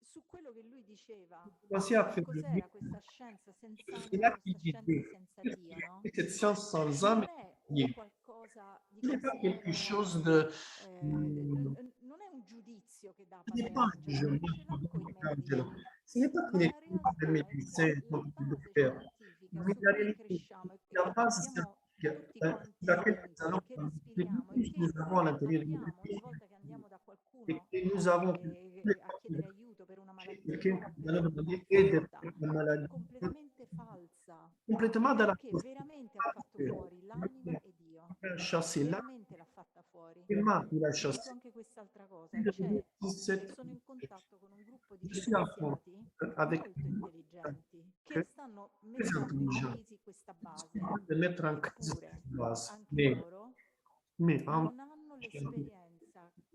su quello che lui diceva. Commencé à faire le Cos'era questa scienza senza C'est anima, là qu'il questa scienza disait, senza Dio, no? cette science sans Non âme, è Dieu. qualcosa di Ce n'est pas quelque considerato, chose de... non è un giudizio che dà Ce n'est Padre pas un Angelo, jugement non ce l'ha coi medici, Angelo. Ce n'est pas ma qu'il la est pas des realtà è médecins, che la donc des base docteurs. scientifica Mais su la cui réalité, cresciamo e la che base abbiamo scientifique, tutti quanti laquelle nous dentro allons e che prendre, que respiriamo e tous che nous avons à l'intérieur de nous, abbiamo ogni volta che andiamo da et qualcuno que nous avons a chiedere aiuto per una chez malattia quelqu'un, o nous per allons una demander aide difficoltà, pour une è maladie, completamente falsa, complètement dans la perché veramente ha fatto fuori l'anima e Dio, Il a chassé là, veramente l'ha fatta fuori. et ma, il a Ti dico chassé. anche quest'altra cosa, Il a dit, sono in contatto con un gruppo di je suis en contact scienziati avec molto intelligenti che que stanno très mettendo in intelligent. crisi questa base, De mettre en crise eppure cette base. anche loro Mais en non hanno l'esperienza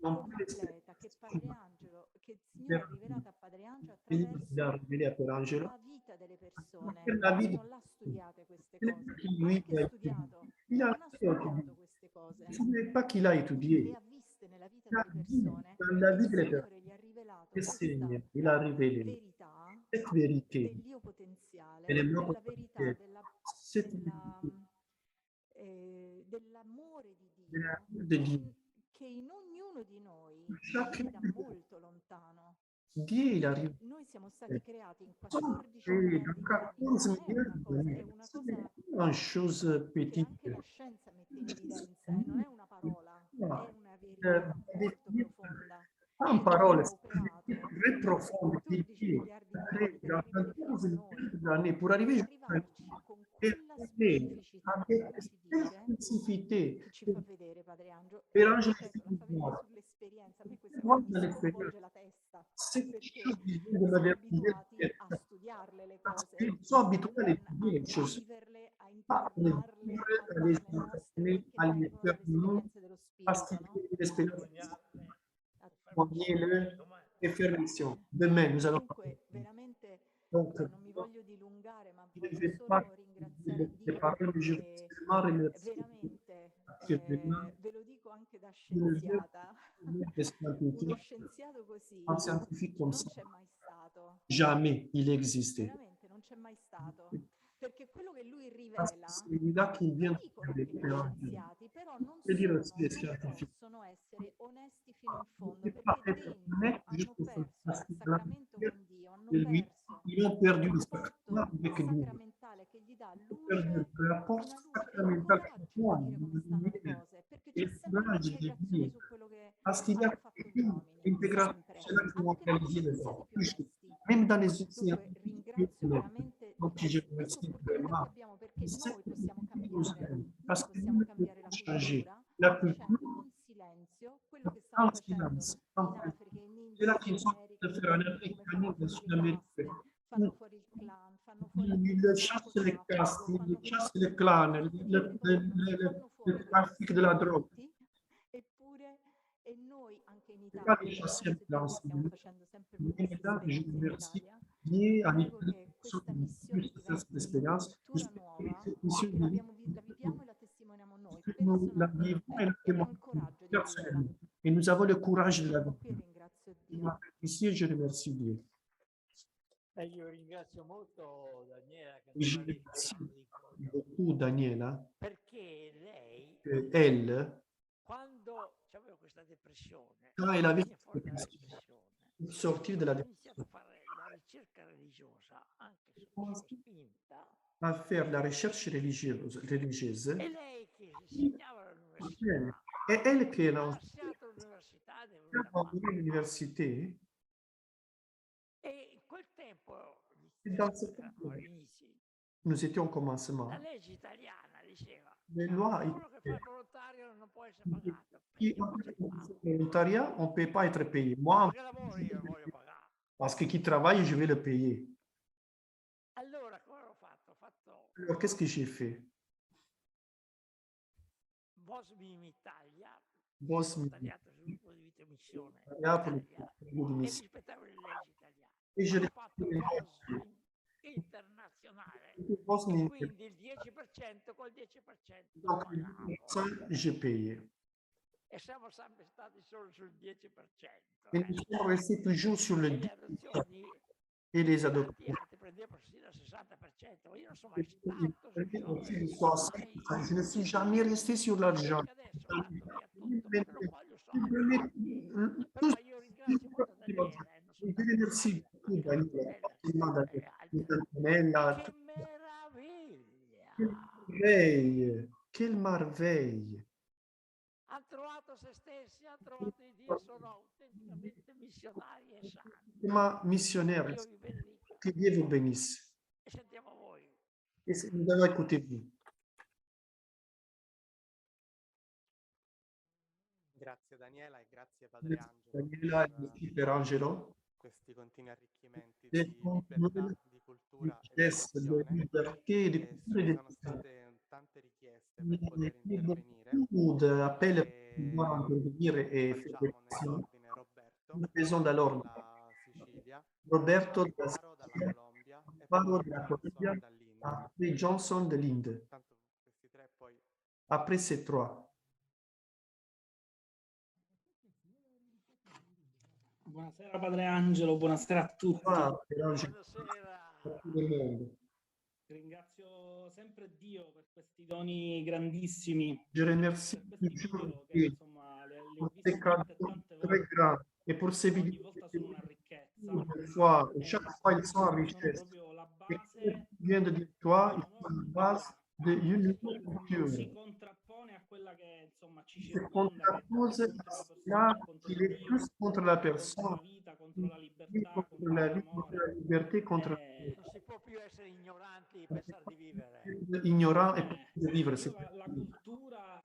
non completa che Padre Angelo, che il Signore ha rivelato a Padre Angelo attraverso il a révélé à Père Angelo. la vita delle persone. Per la Lui vita non l'ha studiate queste Ce n'est cose, pas qu'il ha lui anche a studiato, il a non ha studiato queste cose, Ce n'est pas qu'il a le étudié. ha viste nella vita Il a delle vu persone dans la e vie il delle Signore personnes. gli ha rivelato Le questa Seigneur, il a révélé verità cette vérité. dell'io potenziale, Élément della verità, cette dell'amore di de la- Dio de Dieu. che in ognuno di noi Chaque viene da molto lontano. Dieu, il arrive. Noi siamo stati creati in Et 14 dans miliardi di 14 anni, non è milliards una cosa, è d'années, una ce n'est cosa pas une chose che petite. anche la scienza mette in evidenza, non è una parola, Voilà. è una verità molto profonda. En Che parole, Dio ha operato très profonde, 14 qui miliardi di anni per dans arrivare fino a 14 noi, milliards d'années pour per arriver arrivarci con et quella avec specificità, cette come si dice, spécificité. che ci fa vedere Padre Angelo. Per E Angelo ripeto, la fa vedere sull'esperienza. A me questa Moi, cosa dans mi sconvolge l'expérience, la testa, cette perché chose qui vient de siamo ma vie, abituati a studiarle le parce cose, qu'ils sont habitués à non étudier les a choses, viverle, a pas à les incarnarle, vivre, a à les farle nostre, incarner, perché à les vengono faire dalle nous, esperienze dello parce spirito, qu'ils no? viennent de l'expérience. A- Voyez-le et faire mission. Demain, nous allons Comunque, veramente, donc, non mi voglio dilungare, ma je ne voglio vais pas solo ringraziare les Dio paroles, mais je vais perché seulement remercier veramente, que demain, ve lo dico anche da le jeu scienziata, des uno scientifiques, scienziato così un scientifique comme non ça, c'è mai stato, jamais il existait. veramente non c'è mai stato, perché quello che lui Parce rivela, que celui-là qui lo vient dicono de anche gli l'expérience, scienziati, però non je veux dire sono, aussi les non scientifiques. possono essere onesti fino in fondo, Ne pas perché être dentro honnête hanno juste pour perso parce il que dans la sacramento prière con Dio, hanno de lui, perso ils ont perdu il le rapporto sacrement avec Dieu. sacramentale che gli dà Perdu luce, le rapport una luce e il sacramental coraggio qui moi, di dire come stanno le cose, perché et c'è sempre courage de un'integrazione dire, su quello che parce qu'il y a hanno fatto gli uomini, l'intégration, sempre, c'est là qu'ils vont anche negli réaliser les scienziati ordres. più onesti. Même dans les Dunque scientifiques, ringrazio veramente di donc je questa remercie opportunità che vraiment. abbiamo, perché C'est noi possiamo nous cambiare, aime, noi parce que possiamo nous cambiare la pouvons changer cultura la facendo culture con silenzio quello che stanno en facendo silence. in Africa, in India, C'est là in qu'ils Sud sont America, de in faire en India, Afrique, come en fanno Inde, en fuori Sud le Amérique. caste, fanno fuori il clan, fanno fuori Ils il chassent les narcotraffico, castes, fanno ils chassent fuori, les clans, fanno tutte le cose, non si fanno le fuori trafic de la drogue. questi eppure e noi anche in C'est pas Italia, les grazie chasser a le Dio, plan, stiamo facendo sempre più mais queste là, je esperienze in remercie Italia. Dieu en Prego Italie che sur questa missione cette diventi expérience. una cultura nuova, Cette mission che de vie, la viviamo e la testimoniamo noi que nous la vivons personalmente et la e abbiamo il témoignons coraggio di viverla. personnellement. Et nous avons le courage Mi de la fermo qui e vivre. ringrazio Dio. Ici, je remercie Dieu. E io ringrazio molto Daniela che Et je non ha detto remercie grandi cose, beaucoup Daniela, perché lei, elle, quando avevo questa depressione, quand elle avait venne fuori dalla depressione, sorti de la ho iniziato a fare la ricerca religiosa, anche se sono spinta, à faire la recherche religieuse. E lei che insegnava all'università, Et elle qui est ha là, lasciato l'università ed è venuta dans qua. l'université, E in quel tempo, et dans ce temps, ancora agli inizi, nous étions au commencement. la legge italiana diceva Les lois uno che fa il volontario non può essere pagato. qui Perché non si paga. volontariat, on ne peut pas être payé. Moi, Perché lavoro io non voglio pagare. parce que qui travaille, je vais le payer. Allora cosa ho fatto? Ho fatto Alors, qu'est-ce que j'ai fait? Bosmi in Italia, Bosmi. tagliato sviluppo di vita e missione Là, pour Italia, le e mission. rispettavo le leggi italiane. Et je Ho l'ai fatto Bosmi internazionale, fait Bosnie. quindi il 10% col 10% Donc, pagavo. ça, j'ai payé. E siamo sempre stati solo sul 10%. Et nous sommes restés toujours sur le E le 10 adozioni, et les tanti adoptions. altri prendevano fino al 60%, ma io non sono mai stato Je ne suis jamais resté sur l'argent. adesso ho fatto via tutto, perché non voglio soldi. Però Tout io ringrazio molto Daniele, non je soltanto remercie beaucoup Daniela, Antonella, Che meraviglia! quelle merveille. Hanno trovato se stessi, hanno trovato il Dio, sono autenticamente missionari e santi. Ma missionnaire, Dio vi benedica. que Dieu vous bénisse. E sentiamo voi. Et nous allons écouter vous. Grazie Daniela e grazie Padre Angelo Daniela per e per Angelo. questi continui arricchimenti Des di libertà, di cultura e di richesses de educazione. liberté, de E culture et ci de sono state tante richieste per poter intervenire. beaucoup d'appels E pour pouvoir intervenir et faire des facciamo questions. nell'ordine Roberto Nous faisons d'alors dalla Sicilia, Roberto da Alvaro dalla Colombia e Alvaro poi della Johnson Colombia, dall'India. après Johnson de l'Inde. Tanto questi tre poi Après ces trois. Buonasera Padre Angelo, buonasera a tutti. Per Angelo, Buonasera. a tutto il mondo. Ringrazio sempre Dio per questi doni grandissimi, Je remercie per questi toujours video che Dieu insomma li ho pour visti ces tante cadeaux tante très volte, grands et pour ces ogni vidéos volta sono una ricchezza. une fois, et chaque fois ils sont en Sono richesse. proprio la Et base comme vient de dire toi, di ils una sont nuova la base cultura. d'une Non nouvelle culture. si contrappone a quella che insomma ci Se circonda, che è contrappose contro la à persona, cela contro qu'il il est Dio, plus contre la contro personne, la vita, contro la oui, libertà, contre contro la vie, contre l'amore. la liberté, contre Non si può più essere ignoranti e pensare di vivere. ignorant et de vivre. Io C'est la cultura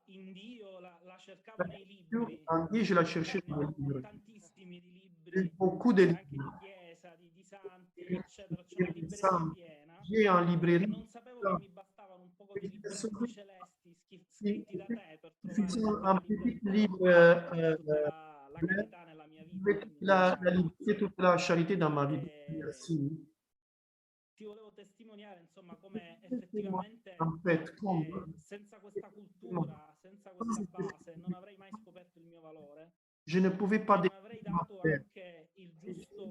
in Dio la cercavo nei libri, en Dieu, je l'ai cherché dans ne le ho livre. tantissimi di J'ai libri, beaucoup de anche di livres. chiesa, di santi, eccetera. C'è una libreria piena. J'ai en librairie. Non sapevo che mi bastavano un poco di libretti celesti scritti da te per Suffisant trovare un tutta la petit libertà, livre, tutta la carità nella mia vita. Quindi la ti ringrazio. liberté, toute la charité dans ma vie. Merci. Ti volevo testimoniare, insomma, come effettivamente En fait, comme senza questa cultura, senza questa base, non avrei mai scoperto il mio valore. je ne pouvais pas Non avrei dato anche il giusto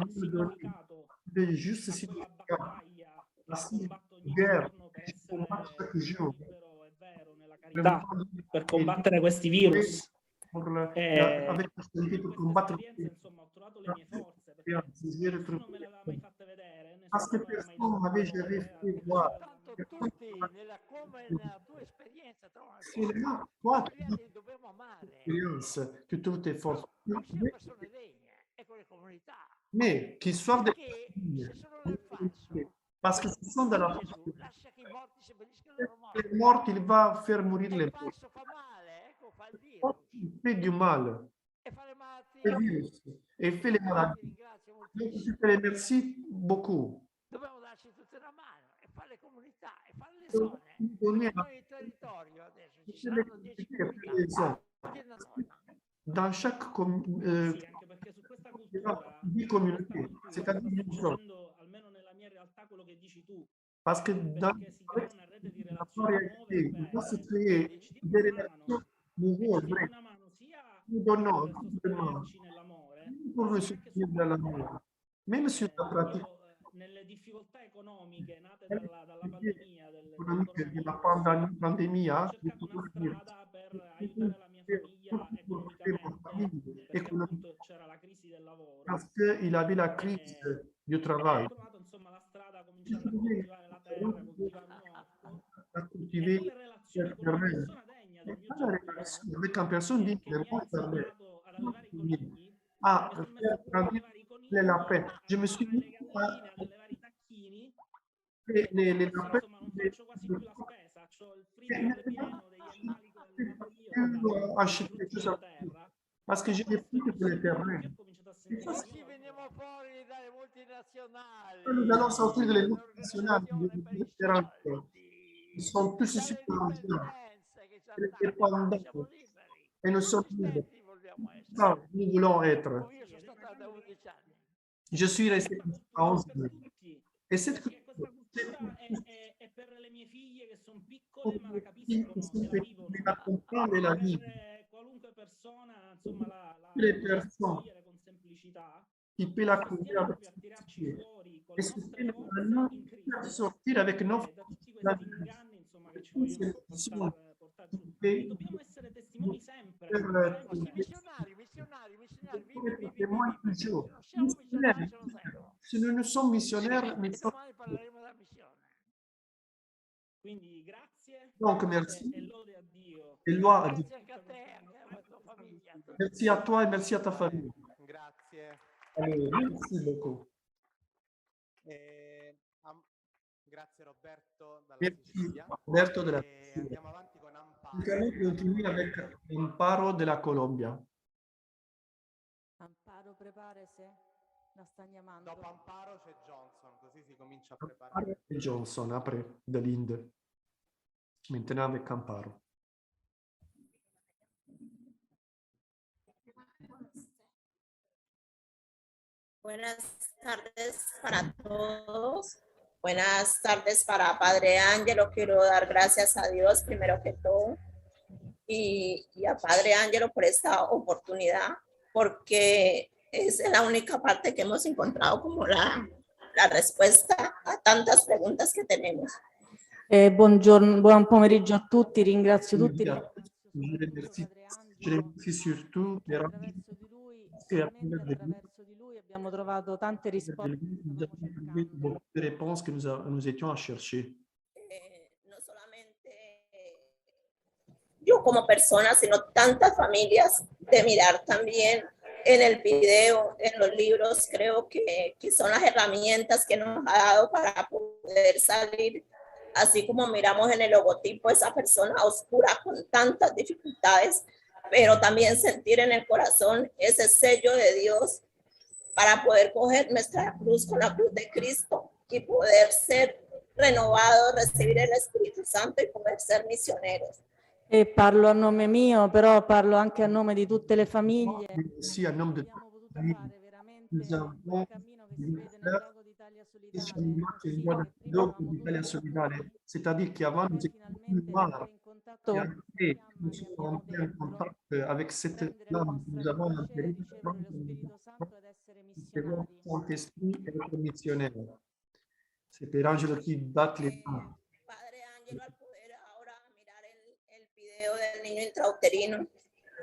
significato le juste a quella significat. battaglia che Ainsi, combatto ogni guerre, giorno per je essere combats chaque jour. libero e vero nella carità, per combattere questi virus. Pour Avec la possibilité de questa combattre esperienza, insomma, ho trovato le mie forze, perché j'ai nessuno retrouvé me le aveva mai fatte vedere, parce que nessuno me l'aveva mai personne m'avait detto, jamais anche fait se voir. Tanto tutti, come nella tua esperienza, trovano C'est là, toi, li dobbiamo amare. expérience, que toutes tes forces. Non siamo persone degne, e con le comunità. Mais qui soient des Perché se sono nel falso, parce que ce sont de la Gesù lascia che i morti seppelliscano i loro morti. les morts, il va faire mourir E les il morts. falso fa male, ecco, fa il virus. Il fait du mal, E fa le malattie. le virus, et il fait les Ti maladies. ringrazio Donc, moltissimo. je te remercie beaucoup. Dobbiamo darci tutte una mano e fare le comunità e fare le zone. Donner Noi in territorio adesso ci toutes les saranno 10 communautés, comunità. les zones. Oggi è una zona. Dans chaque Sì, anche perché su questa cultura, communauté, c'est-à-dire une sta zone. succedendo, almeno nella mia realtà, quello che dici tu, Parce que dans perché si crea una rete di la relazioni nuove réalité, e il va se belle, créer ci des diamo una mano, relations e nouveaux, ci diamo vraies. una mano sia Nous donnons per simplement sostenerci nell'amore, pour ma le sia anche soutenir su de l'amour. Même sur la pratique io nelle difficoltà economiche nate dalla pandemia del économique de la coronavirus, pandémie, ho hein, cercato una strada per aiutare la mia famiglia economicamente, perché appunto c'era la crisi del lavoro. parce qu'il avait la crise du E ho travail. trovato insomma la strada, ho cominciato a coltivare la terra, coltivare l'orto, à e cultiver con le relazioni le con una terrain. persona degna del mio Pas la genere, relation avec une personne digne che de mi ha moi parler. insegnato ad allevare i conigli, À mi sono messo faire pure ad grandir allevare i conigli, les lapins. a Je me suis allevare mis le galline, ad allevare i tacchini. les Adesso lapins. insomma non faccio quasi più la spesa, ho il freezer pieno degli animali che ho allevato io, Acheter frutti des choses della à terra. parce que j'ai des Questo fruits pour les terrains. io ho cominciato a sentire il Così mio veniamo lavoro. fuori dalle multinazionali. Nous allons sortir de les multinationales, L'organizzazione per i différentes. soldi. Ils sont tous ici Dalle par exemple, dipendenze che ci indépendants. siamo liberi. Et nous sommes Tutti libres. stessi vogliamo essere. Ça, nous voulons être. Io sono stata da 11 anni. Je suis resté à 11 ans. Et cette Sì, questa cultura è per le mie figlie che sono piccole, ma la capiscono, se la vivono. Per qualunque persona, insomma, la le può persone accogliere con semplicità. qui peut la Stiamo conduire proprio a tirarci fuori con et le se nostre forze nous in crisi. sortir avec nos Da tutti questi inganni, insomma, che ci vogliono portare giù. E dobbiamo essere testimoni sempre. Missionari, témoins toujours. non siamo missionari, sono zero. Si nous nous sommes missionnaires, E mais domani parleremo della missione. Quindi grazie. donc merci. E lode a Dio. Et loi à Dieu. Grazie anche a te, anche alla tua famiglia. a tutti. Merci à toi et merci à ta famille. Grazie. Allez, merci beaucoup. Grazie Roberto dalla Merci Sicilia. Roberto della E Sicilia. andiamo avanti con Amparo. Continue avec Amparo de la Colombia. Amparo, prepárese. La stanno chiamando. Dopo Amparo c'è Johnson, così si comincia a Amparo preparare. et Johnson, après de l'Inde. Maintenant avec Amparo. Buenas tardes para todos. Buenas tardes para Padre Ángelo. Quiero dar gracias a Dios primero que todo y a Padre Ángelo por esta oportunidad, porque es la única parte que hemos encontrado como la risposta a tantas preguntas che tenemos. Buongiorno, buon pomeriggio a tutti, ringrazio tutti. Je remercie surtout les Attraverso di lui, solamente attraverso di lui abbiamo trovato tante risposte. des réponses que nous étions à chercher. No solamente yo como persona, sino tantas familias, de mirar también en el video, en los libros, creo que son las herramientas que nos ha dado para poder salir, así como miramos en el logotipo esa persona oscura con tantas dificultades, pero también sentir en el corazón ese sello de Dios para poder coger nuestra cruz con la cruz de Cristo y poder ser renovados, recibir el Espíritu Santo y poder ser misioneros. E parlo a nome mio, però parlo anche a nome di tutte le famiglie. Sì, a nome di nous avons d'Italia Solidale, c'est-à-dire qu'avant nous étions marre. Et après, nous sommes rentrés en contact avec cette flamme que nous avons appelée Saint-Esprit et notre missionnaire. C'est per Angelo qui batte les mains. Padre Ángelo, al poder ahora mirar el video del niño intrauterino,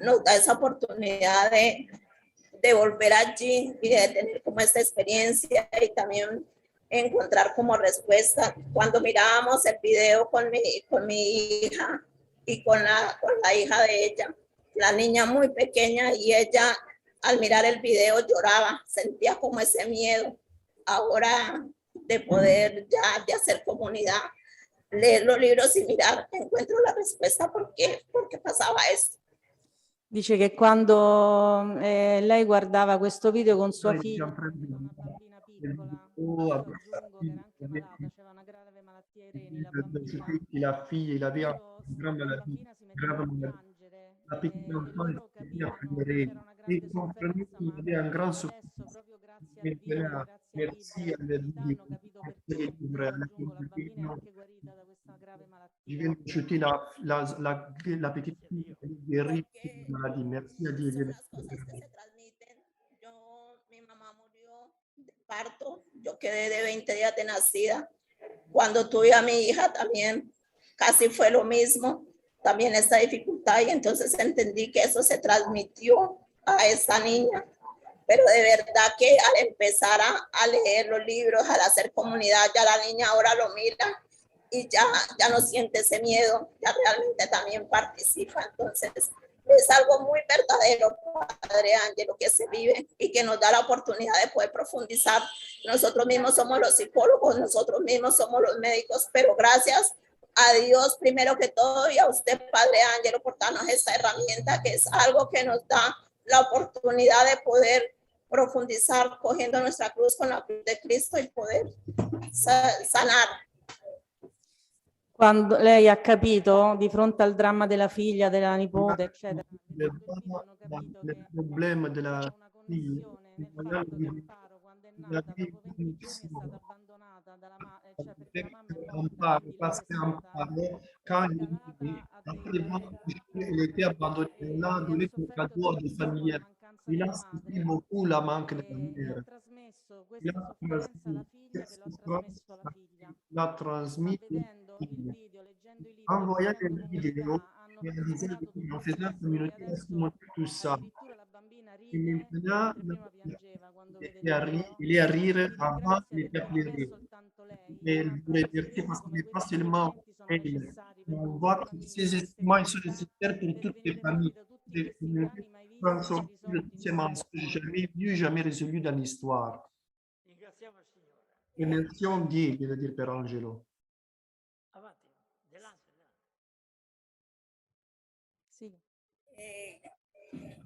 nos da esa oportunidad de volver allí y de tener como esta experiencia y también encontrar como respuesta. Cuando mirábamos el video con mi hija y con la hija de ella, la niña muy pequeña, y ella al mirar el video lloraba, sentía como ese miedo. Ahora de poder ya de hacer comunidad, leer los libros y mirar, encuentro la respuesta por qué pasaba esto. Dice che quando lei guardava questo video con sua figlia, una bambina piccola, aggiungo che era anche malata, aveva una grave malattia ai reni, La fille, il avait une grande maladie, grave maladie. La petite enfant était à pleurer. Et comprenez qu'il y avait un grand souffrance. Maintenant, merci à la livre, à la communauté. Je viens d'ajouter la petite fille qui est guérie de cette maladie. Merci à Dieu. Mi mamá murió de parto, yo quedé de 20 días de nacida. Cuando tuve a mi hija también casi fue lo mismo, también esta dificultad, y entonces entendí que eso se transmitió a esa niña. pero de verdad que al empezar a leer los libros, al hacer comunidad, ya la niña ahora lo mira y ya no siente ese miedo, ya realmente también participa. Entonces, es algo muy verdadero, Padre Ángelo, que se vive y que nos da la oportunidad de poder profundizar. Nosotros mismos somos los psicólogos, nosotros mismos somos los médicos, pero gracias a Dios primero que todo y a usted, Padre Ángelo, por darnos esta herramienta que es algo que nos da la oportunidad de poder profundizar cogiendo nuestra cruz con la cruz de Cristo y poder sanar. Quando lei ha capito di fronte al dramma della figlia, della nipote, eccetera, Il problema della figlia, parce quand elle était abandonnée là, donné le cadeau de famille. Il a senti beaucoup la manque de la mère. Il a transmis en voyant les vidéos, en faisant la communauté, tout ça. Et maintenant, il est à rire, avant, il était à pleurer. Et il voulait dire parce que ce n'est pas seulement elle. On voit que ces instruments sont nécessaires pour toutes les familles. Les communautés sont ces mensonges jamais vus, jamais résolus dans l'histoire. Remercions Dio, viene a dire per Angelo.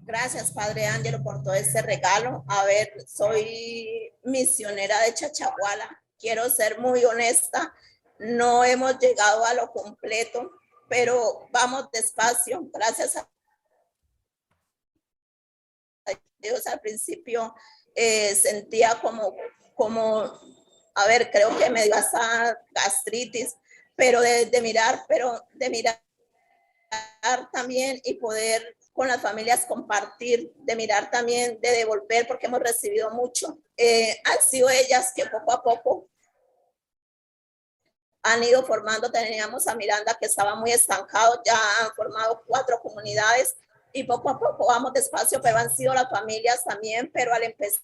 Gracias, Padre Ángelo, por todo este regalo. A ver, soy misionera de Chachaguala. Quiero ser muy honesta. No hemos llegado a lo completo, pero vamos despacio. Gracias a Dios, al principio sentía como, a ver, creo que me dio hasta gastritis, pero de mirar también y poder con las familias compartir, de mirar también, de devolver, porque hemos recibido mucho. Han sido ellas que poco a poco han ido formando. Teníamos a Miranda que estaba muy estancado, ya han formado 4 comunidades y poco a poco vamos despacio, pero han sido las familias también, pero al empezar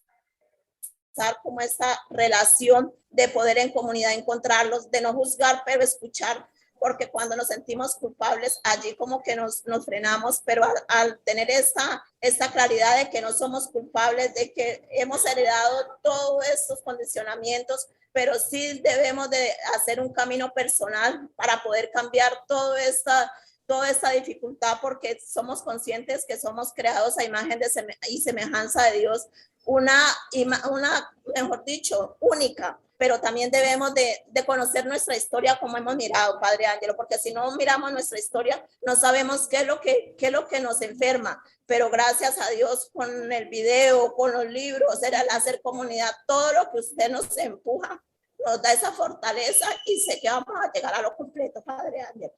como esta relación de poder en comunidad encontrarlos, de no juzgar, pero escuchar, porque cuando nos sentimos culpables, allí como que nos frenamos, pero al tener esta claridad de que no somos culpables, de que hemos heredado todos estos condicionamientos, pero sí debemos de hacer un camino personal para poder cambiar toda esta dificultad, porque somos conscientes que somos creados a imagen y semejanza de Dios, mejor dicho, única, pero también debemos de conocer nuestra historia como hemos mirado, Padre Ángelo, porque si no miramos nuestra historia, no sabemos qué es lo que nos enferma, pero gracias a Dios con el video, con los libros, al hacer comunidad, todo lo que usted nos empuja, nos da esa fortaleza y sé que vamos a llegar a lo completo, Padre Ángelo.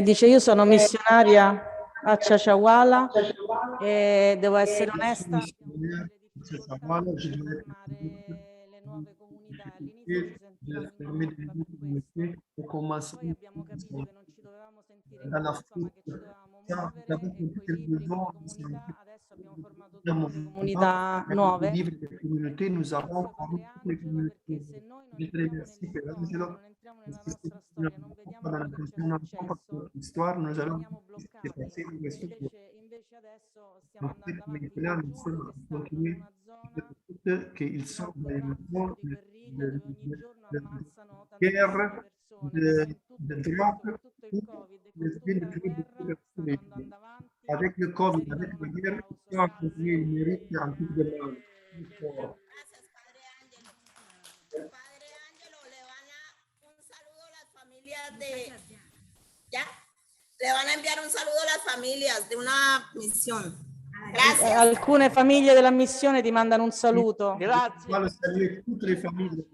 Dice, io sono missionaria a Chachaguala e devo essere onesta. Comunità nuove. Nous avons l'histoire, nous allons che il son guerre, de drogue, avec le Covid, avec la guerre, ils ont continué le mérite en toute demande. Le van a enviar un saludo a las familias de una misión. Gracias. Alcune famiglie della missione ti mandano un saluto. Grazie. Tutte le famiglie.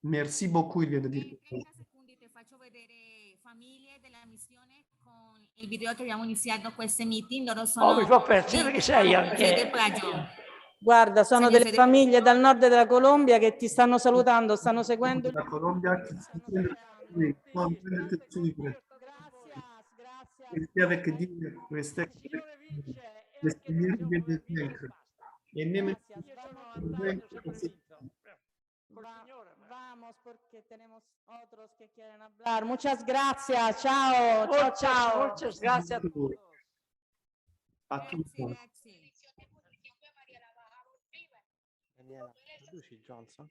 Merci beaucoup, il vient de dire. Ti faccio vedere famiglie della missione con il video che abbiamo iniziato questo meeting. Loro sono mi fa piacere che sei anche. Guarda, sono delle famiglie dal nord della Colombia che ti stanno salutando, stanno seguendo. La Colombia avec Dieu, respect. Et même Vamos, porque tenemos otros que quieren hablar. Muchas gracias. Ciao, ciao, ciao. Muchas gracias a todos. a tout le monde. Daniela, introduci Johnson.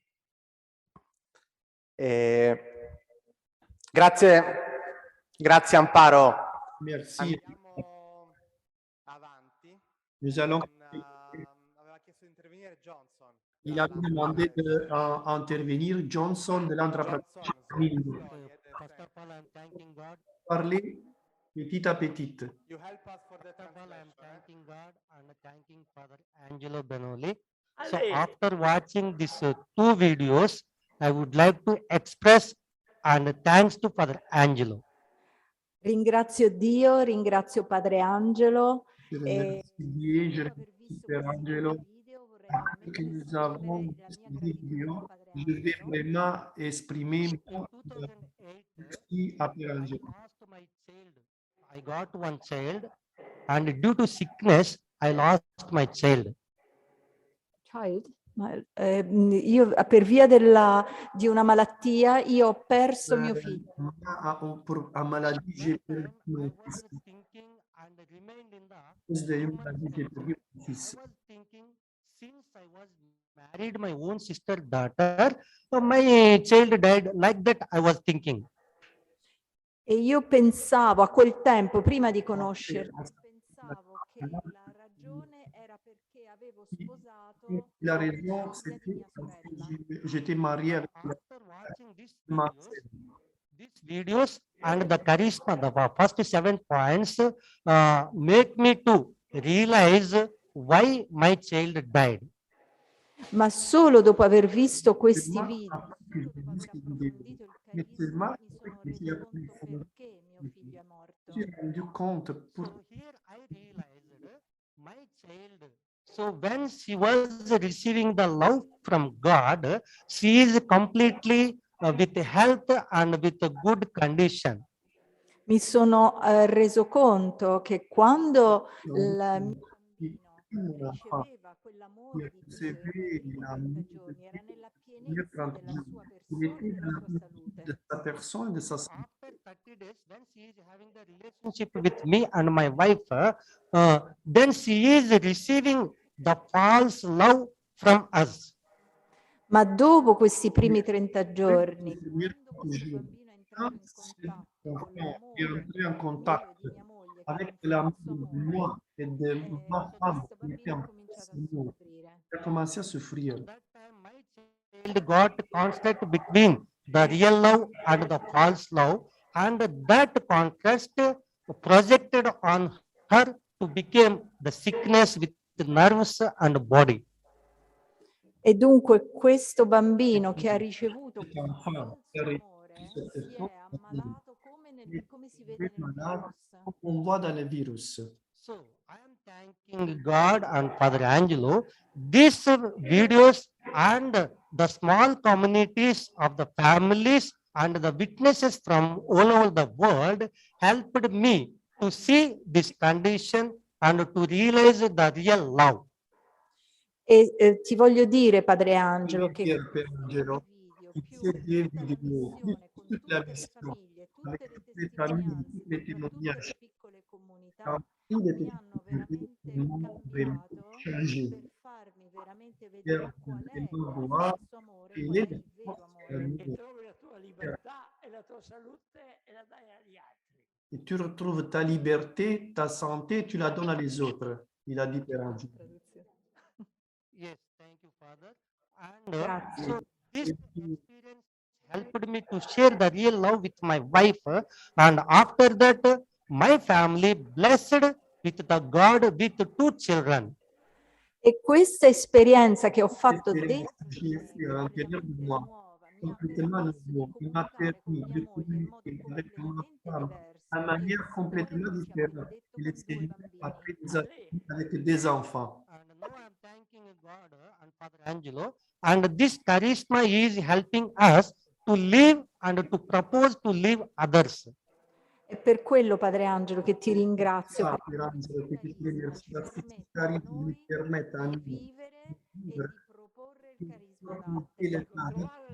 Grazie Amparo. Merci. Andiamo avanti. Nous allons. Aveva chiesto di intervenire Johnson. Il a demandé d'intervenir Johnson de l'entreprise. First of all, I'm thanking God. Parler petit à petit. You help us for the First of all, I'm translation. thanking God and thanking Father Angelo Benoli. So Allez. after watching these two videos, I would like to express and thanks to Father Angelo. Ringrazio Dio, ringrazio Padre Angelo. Je E remercie Dieu, je dopo aver remercie visto Père questi Angelo. video vorrei Après que veramente nous avons esprimere la cette mia vidéo, gratitudine a Padre je vais Angelo. vraiment exprimer In mon 2008, merci à Père I Angelo. lost my child. I got one child, and due to sickness, I lost my child. Child? Io per via di una malattia io ho perso mio figlio. À maladie, j'ai perdu I mon was fils. thinking and remained in the À cause de une maladie, j'ai perdu mon fils. I was thinking, since I was married my own sister daughter, my child died. Like that, I was thinking. E io pensavo a quel tempo, prima di conoscerlo, pensavo che la ragione era perché avevo sposato La la raison, figlia di c'était mia parce sorella. que j'étais marié avec After watching ma these videos and the charisma, the first 7 points make me to realize why my child died. Ma solo dopo aver visto questi Seulement video, après que j'ai vu cette vidéo, mais seulement après que j'ai appris perché mio figlio è morto. je me suis rendu compte pour So here I realized my child. So when she was receiving the love from God, she is completely with health and with a good condition. Mi sono reso conto che quando la mia bambina riceveva quell'amore di Dio dopo 30 giorni, era nella pienezza della sua il était persona dans e della la sua vie salute. de sa personne et de sa santé. After 30 days, when she is having the relationship with me and my wife, then she is receiving the false love from us. Ma dopo questi primi 30 giorni, C'est-à-dire quando que questo je bambino è entrato in contatto con enfant est l'amore entré en mio contact e di mia moglie, avec con un l'amour falso de amore, moi et de ma femme questo qui était bambino ha en cominciato a nous, soffrire. il a commencé à souffrir. That time my child got conflict between the real love and the false love, and that contrast projected on her to become the sickness with the nerves and body. E dunque questo bambino che ha ricevuto Cet questo enfant falso qui a reçu amore cette si è fausse ammalato come si vede est nel malade, virus. comme on voit dans le virus. So I am thanking God and Father Angelo. These videos and the small communities of the families and the witnesses from all over the world helped me to see this condition and to realize the real love. E ti voglio dire, Padre Angelo, che Dire per Angelo, più ces deux tutta la vidéos, missione con toute la tutte le mission, famiglie, avec tutte le toutes les familles, testimonianze, tous les con tutte témoignages, le piccole comunità, dans tous les mi hanno petits veramente vraiment cambiato changé. per farmi veramente Faire vedere qual è il vraiment voir stesso amore, qu'il qual è est il vero amore. E trovi la tua libertà e la tua salute e la dai agli altri. et tu retrouves ta liberté, ta santé, tu la donnes à les autres. Il a dit Père Angelo. Yes, thank you, Father. And Grazie. so this experience helped me to share the real love with my wife, and after that, my family blessed with the God with 2 children. E questa esperienza che ho fatto dentro J'ai fait à l'intérieur de moi, complètement nouveau, qui m'a permis de communiquer avec ma femme à une manière complètement différente. Il est après avec des enfants. And now I'm thanking God and Father Angelo, and this charisma is helping us to live and to propose to live others. È per quello, Padre Angelo, che ti ringrazio. Ah, per Angelo, che ti ringrazio, perché ti mi permetta a me di vivere Trovare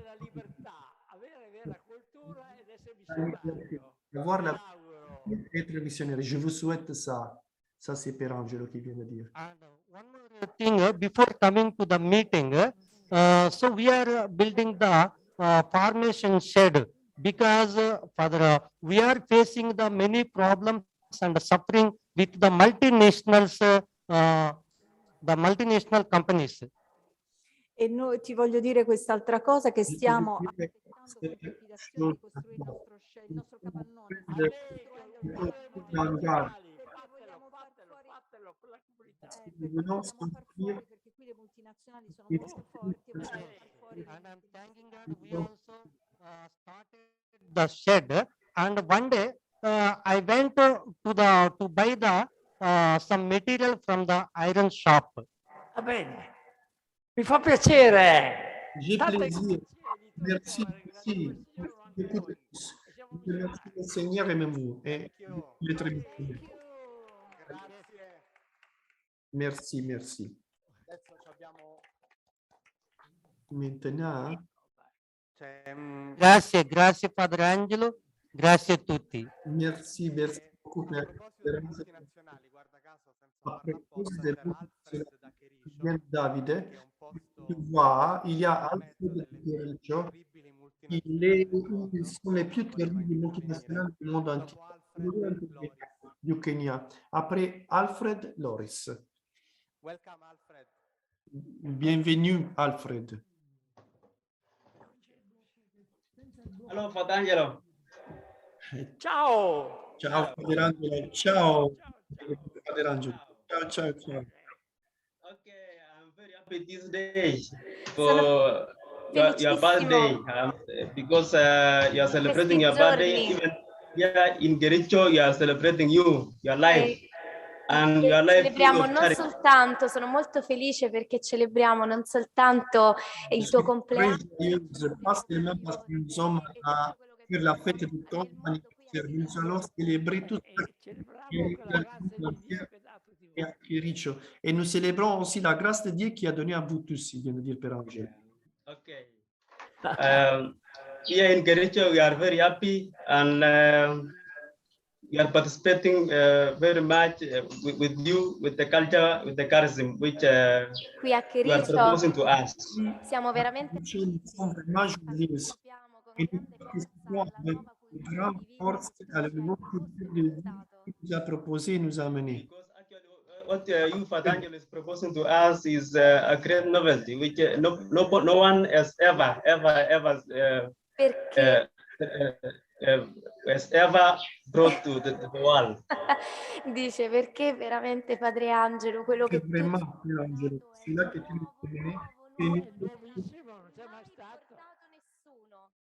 la libertà, avere vera cultura ed essere missionario. avoir la être missionnaire. Je vous souhaite ça. Ça, c'est Père Angelo qui vient de dire. Thing before coming to the meeting, so we are building the formation shed because Father, we are facing the many problems and suffering with the multinationals, the multinational companies. E noi ti voglio dire quest'altra cosa, che stiamo aspettando per liquidazione di costruire il nostro capannone. Vogliamo far fuori perché qui le multinazionali sono molto forti e vogliono far fuori The shed, and one day I went to buy the some material from the iron shop. Va bene, mi fa piacere. J'ai Tante plaisir. Merci, merci. Écoute, merci le Seigneur et même vous. Et il est très bien. Merci, merci. Maintenant, Grazie, grazie Padre Angelo, grazie a tutti. merci, merci beaucoup. A proposito del Davide, tu vois, il y a Alfred Guerricio, ils sont les plus terribles multinationales du monde entier, du Kenya. Après Alfred Loris. Welcome, Alfred. Bienvenue, Alfred. Allora, Fratangelo. Ciao. Ciao, Padre Angelo. Ciao, Padre Angelo. Ciao, ciao, ciao. Okay, I'm very happy these days for your birthday because you are celebrating your birthday. Even here in Gericho, you are celebrating your life. And your life Celebriamo non soltanto, sono molto felice perché celebriamo non soltanto il tuo compleanno. Pas seulement parce que nous sommes à faire la fête de ton anniversaire, nous allons célébrer tout et à Quiricho. Et nous célébrons aussi la grâce de Dieu qui a donné à vous tous, il vient de dire Père Angelo. Okay. Here in Gericho, we are very happy and we are participating very much with you, with the culture, with the charism, which Qui a you are proposing to us. siamo veramente Nous sommes vraiment joyeux et nous participons avec grande force à la nouvelle culture de vie qu'il nous a proposé et nous a amené. What you, Fratangelo, is proposing to us is a great novelty, which no one has ever has ever brought to the world. dice perché veramente Padre Angelo quello che Vraiment, Père Angelo, c'est là que tu nous connais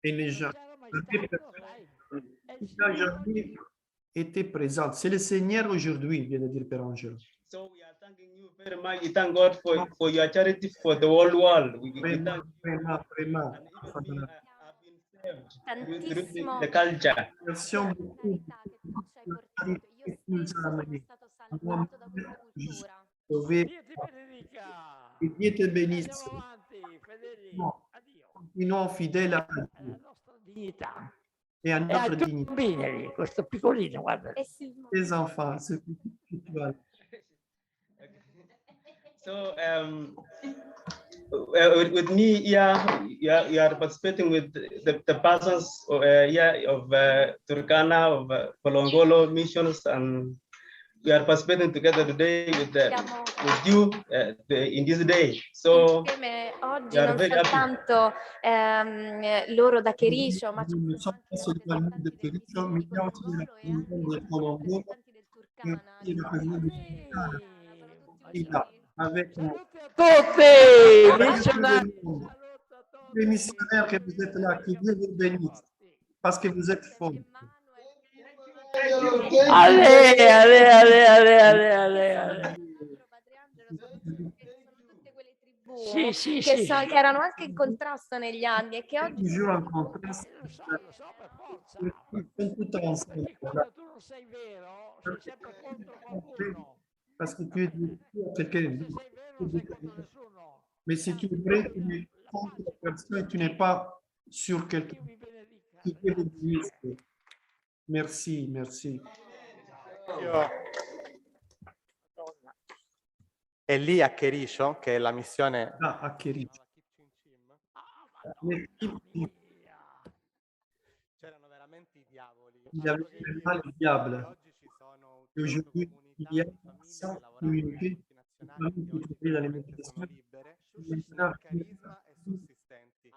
et les gens n'a jamais été présent. C'est le Seigneur aujourd'hui, vient de dire Père Angelo. So we are thanking you very much. We thank God for your charity for the whole world. We thank Vraiment. tantissimo the culture. Merci beaucoup che nous a amené. Que Dieu te bénisse. Continuons fidèles à Dieu Dignità. et à E ai notre tuoi dignité. bambini lì, questo piccolino, guarda. Les enfants, ce que tu as. So with me here, you are participating with the persons here of Turkana, of Bolongolo missions, and we are participating together today with you in this day. So insieme oggi we are non very happy. soltanto loro da Chericio ma Nous sommes pas seulement de Quericho, mais il y a aussi la communauté de Colombo et la communauté de Turkana. Et là, avec nous. Les missionnaires que vous êtes là, qui Dieu vous bénisse, parce que vous êtes forts. Allez, allez, allez, allez, allez, allez, allez. Sì, che erano anche in contrasto negli anni e che oggi Toujours en contraste. Sono tutto ensemble. Perché quando tu non sei vero, sei sempre contro qualcuno. Parce que tu es quelqu'un Se sei vero non sei contro nessuno. mais si tu es vrai, tu es contre la personne et tu n'es pas sur quelqu'un. Dio vi benedica. Tu te bénisses. Merci, merci. E lì a Cherisho, che è la missione... Ah, a Cherisho. C'erano veramente i diavoli. Il y avait vraiment le diable. Et aujourd'hui, il y a 100 communautés qui travaillent dans les méditations. Sul carisma e sussistenti.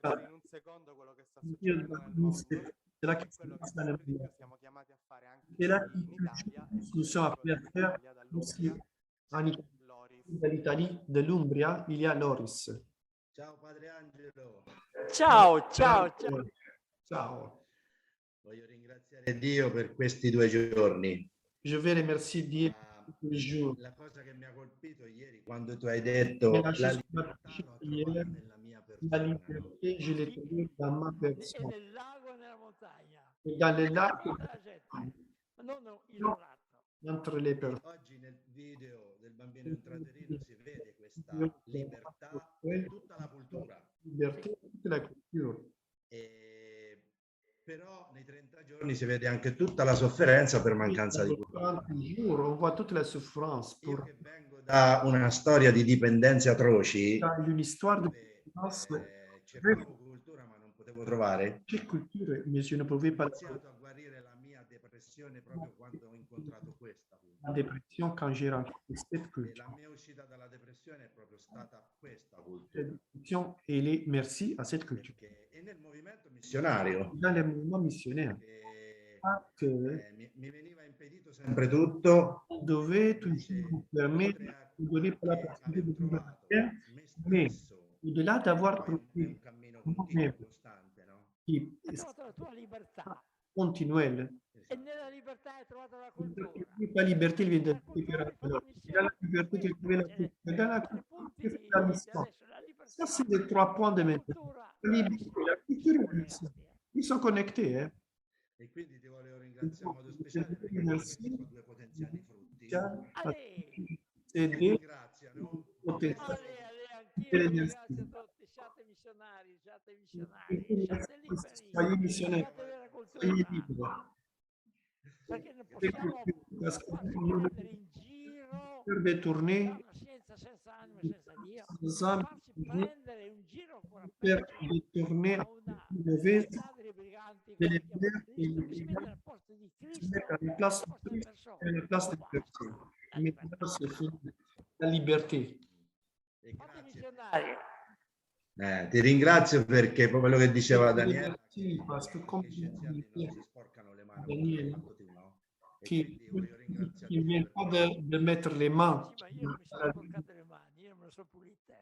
Perché in un secondo quello che sta succedendo nel mondo C'est là è quello che que noi siamo chiamati a fare anche c'est là in Italia e nous sommes appelés à faire aussi en Italie. Dall'Italie, dell'Umbria, il y a Loris. Ciao Padre Angelo. Ciao, ciao, ciao. Ciao. Voglio ringraziare Dio per questi 2 giorni. Je vais remercier Dieu pour tous les jours. La cosa che mi ha colpito ieri quando tu hai detto Mais la la chose libertà qui m'a l'ho touché hier, trovata nella mia la persona. liberté, je l'ai trouvée dans ma E personne. nel lago e nella montagna. Et dans les lacs, Tutta la gente. Non isolato. entre les personnes. Oggi nel video del bambino intraterino si vede questa libertà per tutta la cultura. Liberté, toute la culture. Però nei 30 giorni si vede anche tutta la sofferenza per mancanza di cultura. 30 jours, on voit toute la souffrance pour Da una storia di dipendenze atroci, une histoire de souffrance. cercavo cultura ma non potevo trovare. Quelle culture, mais je ne pouvais pas Ho iniziato a guarire la mia depressione proprio quando ho incontrato questa. la dépression quand j'ai rencontré cette E culture. la mia uscita dalla depressione è proprio stata questa La cultura. dépression, elle est merci à cette culture. E nel movimento missionario Dans les mouvements missionnaires, que mi veniva impedito sempre tutto, devait toujours permettre de donner pour la possibilité de vivre la terre, mais au-delà d'avoir trouvé nous-mêmes qui Hai trovato la tua libertà. continuelle, E nella libertà hai trovato la cultura. la liberté vient de la liberté que trouve la culture. Dans la culture, que fait la mission. Ça, c'est les 3 points de maintenant. La liberté, la culture et la mission. Ils sont connectés. Hein. e quindi ti volevo ringraziare in modo speciale perché Merci. questi sono 2 potenziali frutti. C'est des Ringraziano. potenziali. Anch'io ringrazio tutti, siate missionari, siate liberi. Soyez missionnaires. Siate vera cultura. Soyez libres. Perché non possiamo Parce que prendere in giro per détourner una scienza senza anima, senza Dio. les âmes Farci prendere un giro ancora per peggio détourner a una mauvaise ladri briganti de che les si chiamano faire et Cristo, che si les mette al posto di Cristo, mettre à la place al posto di persone. à la place des personnes. Maintenant, c'est fini. La liberté. Fate missionari. Ti ringrazio perché proprio quello che diceva Daniele, Sì, parce que comme gli scienziati non si sporcano le mani Daniele, quanto tu, no? E qui quindi voglio ringraziare ne vient pas de mettre les mains. Sì, ma io non mi sono sporcate le mani, io me le sono pulite.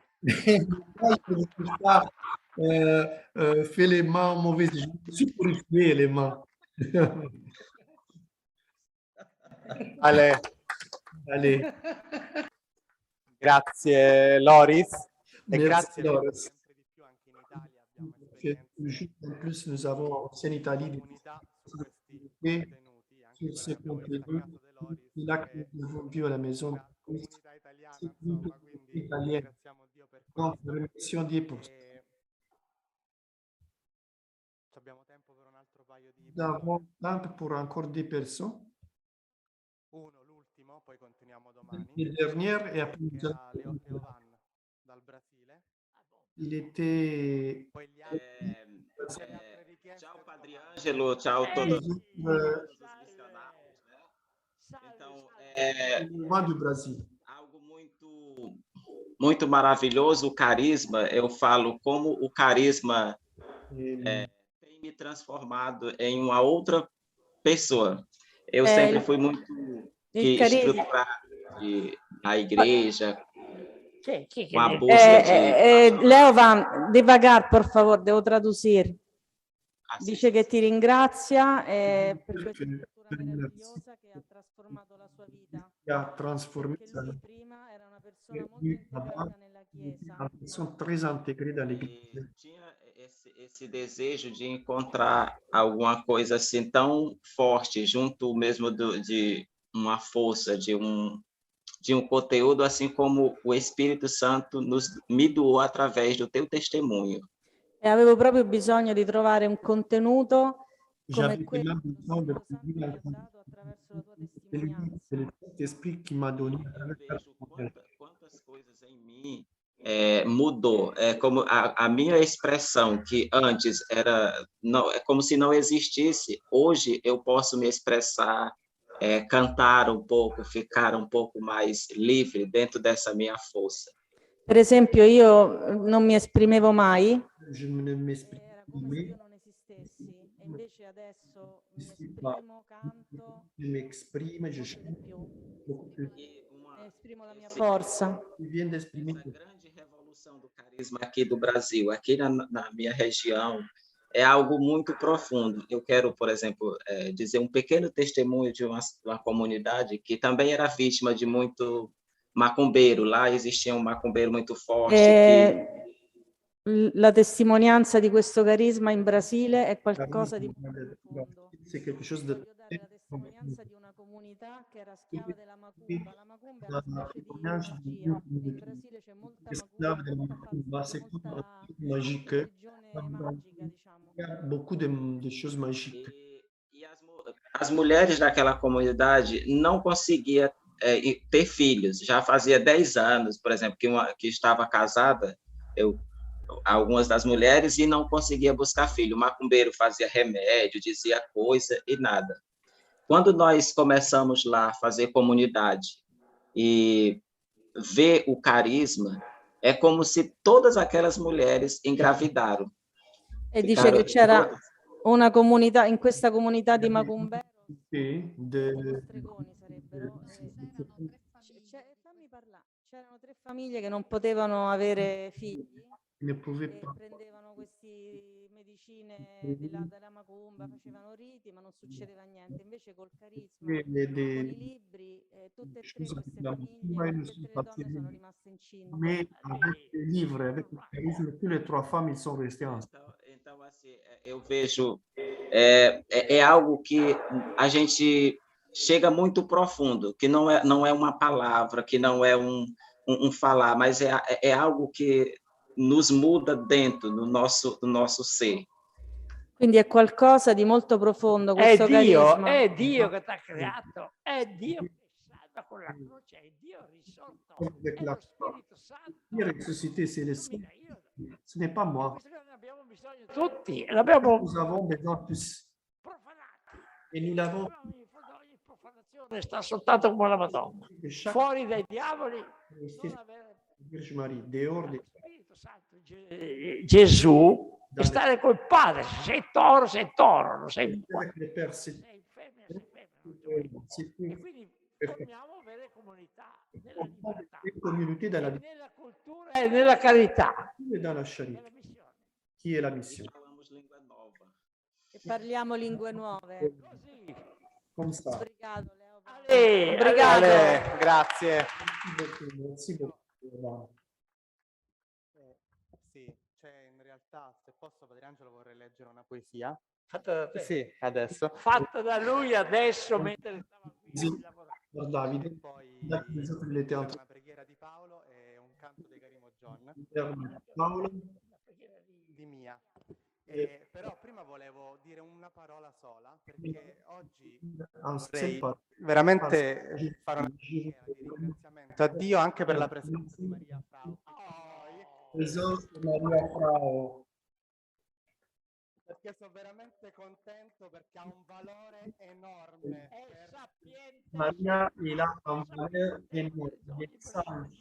Fais les mains mauvaises. Je suis purifié les mains. Ale, Allez. grazie Loris e Merci, grazie Loris. sempre di più anche in Italia abbiamo En plus, nous avons aussi en Italie des et sur ces contenus. C'est là que nous avons vu à la maison italienne. Donc, remercions Dieu pour ça. abbiamo tempo per un altro paio di Nous avons temps pour encore 10 personnes. uno, l'ultimo, poi continuiamo domani. Le dernier, et après, Che era Leovan dal Brasile. il était. Poi gli altri, Ciao Padre Angelo, ciao a todos os missionários. Então, do Brasil. algo muito maravilhoso, o carisma. Eu falo como o carisma tem me transformado em uma outra pessoa. Eu sempre fui muito estruturado na igreja, com a busca de... Leovan, devagar, por favor, devo traducir. Dice che ti ringrazia per questa struttura meravigliosa che ha trasformato la sua vita. Qui a transformé sa vie. Prima era una persona molto integrata nella Chiesa. Une personne très intégrée dans l'Église. tinha esse desejo de encontrar alguma coisa assim tão forte junto mesmo de uma força, de um conteúdo, assim como o Espírito Santo me doou através do teu testemunho. E avevo proprio bisogno di trovare un contenuto come J'avais quello vraiment che lo besoin Spirito de Santo trouver mi ha dato attraverso la tua c'est le testimonianza. Saint-Esprit qui m'a donné Quantas coisas em mim mudou. É como a minha expressão, que antes era não, é como se não existisse, hoje eu posso me expressar, cantar um pouco, ficar um pouco mais livre dentro dessa minha força. Per esempio, io non mi esprimevo mai, je ne m'exprime era come se io non esistessi, e invece adesso mi esprimo, canto je m'exprime, je molto chante di più, beaucoup plus. e esprimo la mia forza. Je viens d'exprimer Essa grande revolução do carisma aqui do Brasil, aqui na minha região, é algo muito profundo. Eu quero, por exemplo, dizer um pequeno testemunho de uma comunidade que também era vítima de muito macumbeiro. Lá existia um macumbeiro muito forte La testimonianza di questo carisma in Brasile è qualcosa di molto profondo. c'est quelque chose de Voglio dare la testimonianza di una comunità che era schiava della macumba. La macumba è una specie di magia. In Brasile c'è molta esclave de la macumba, macumba, c'est comme molta magique. religione magica, diciamo. Il y a beaucoup de choses magiques. as mulheres daquela comunidade não conseguiam ter filhos. Já fazia 10 anos, por exemplo, que estava casada, algumas das mulheres, e não conseguia buscar filho. O macumbeiro fazia remédio, dizia coisa e nada. Quando nós começamos lá a fazer comunidade e ver o carisma, é como se todas aquelas mulheres engravidaram. E dice che c'era una comunità, in questa comunità di macumberi, Sì, stregoni sarebbero, fammi parlare, c'erano 3 famiglie che non potevano avere figli ne pouvait e pas. prendevano queste medicine della macumba, facevano riti, ma non succedeva niente. Invece col carisma, con i libri, tutte e 3 queste famiglie, tutte e 3 le donne sono rimaste incinte. Mais avec les livres, avec le charisme, tous les 3 femmes, ils sont restés ensemble. Então, assim, eu vejo, é algo que a gente chega muito profundo, que não é uma palavra, que não é um falar, mas é algo que nos muda dentro do nosso ser. Quindi è qualcosa di molto profondo questo carisma. È Dio che ti ha creato, è Dio che salva con la croce, è Dio risorto, è lo Spirito Santo. Il ressuscité, c'est le Saint. Ce n'est pas moi. Ne abbiamo bisogno tutti, l'abbiamo Nous avons besoin tous. Et nous l'avons. ogni profanazione sta soltanto come la Madonna. Fuori dai diavoli, non avere Vierge Marie, dehors des Spirito Santo, Gesù, e stare col Padre. Se sei toro, non sei avec le Père, c'est femmina, sei femmina. E quindi torniamo a avere comunità nella libertà, une communauté dans la nella cultura e nella carità. et dans la charité, qui est la mission. E parliamo lingue nuove. Comme ça. Obrigado, Leo. Obrigado. Grazie. Merci beaucoup. Sì, cioè in realtà, se posso, Padre Angelo, vorrei leggere una poesia. Fatta da te. Sì, adesso. Fatta da lui adesso mentre stava qui lavorando. Per Davide, da chi il était en Una preghiera di Paolo e un canto di Carimo John. Paolo, Di Mia. Però prima volevo dire una parola sola, perché oggi vorrei veramente fare una preghiera di ringraziamento a Dio anche per la presenza di Maria Frau. présence de Maria Frau. Perché sono veramente contento, perché ha un valore enorme. Maria, il a un valeur énorme.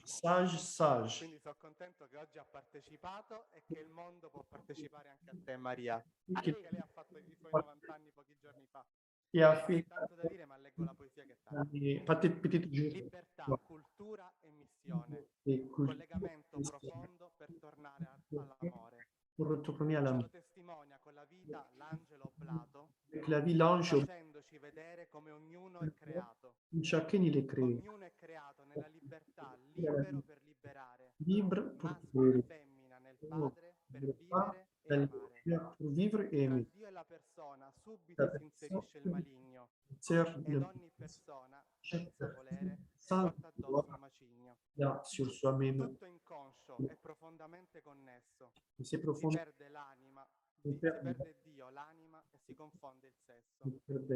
Sage. Quindi sono contento che oggi ha partecipato e che il mondo può partecipare anche a te, Maria. Che lei ha fatto i suoi 90 anni pochi giorni fa. Qui a fait Tanto da dire, ma leggo la poesia che sta. petite Libertà, cultura e missione. Collegamento profondo per tornare all'amore. pour retourner à l'amour. Testimonia con la vita l'angelo oblato, Avec la vie, l'ange, facendoci vedere come ognuno è creato. chacun il est créé. Ognuno è creato nella libertà, libero per liberare. Libre pour Maschio e créer. femmina nel Padre per vivere e amare. pour vivre et Tra aimer. Dio e la persona subito La si inserisce il maligno personne ed ogni persona senza volere sans porta addosso vouloir il macigno. là sur soi-même. Tutto inconscio è profondamente connesso. Et c'est Si profond. perde l'anima, Si si perde perde Dio, l'anima e si confonde il sesso.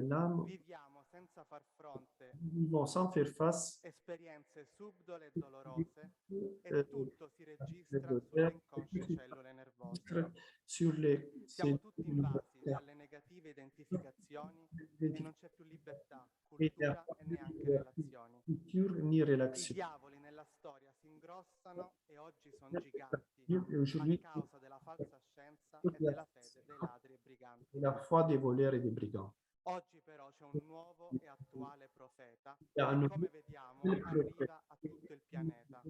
l'âme. Viviamo senza far fronte Vivons sans faire face. esperienze subdole e dolorose euh, e tutto si registra de sulle terre, inconsce cellule nervose. sur les Siamo tutti invasi dalle negative identificazioni e non c'è più libertà, cultura e neanche relazioni. culture ni I relations. diavoli nella storia si ingrossano e oggi sono giganti Et aujourd'hui, a causa della falsa scienza e della fede dei ladri e briganti. la foi des voleurs et des brigands. Oggi però c'è un nuovo e attuale profeta Il y a un che, nouveau come vediamo, prophète. arriva a tutto il pianeta.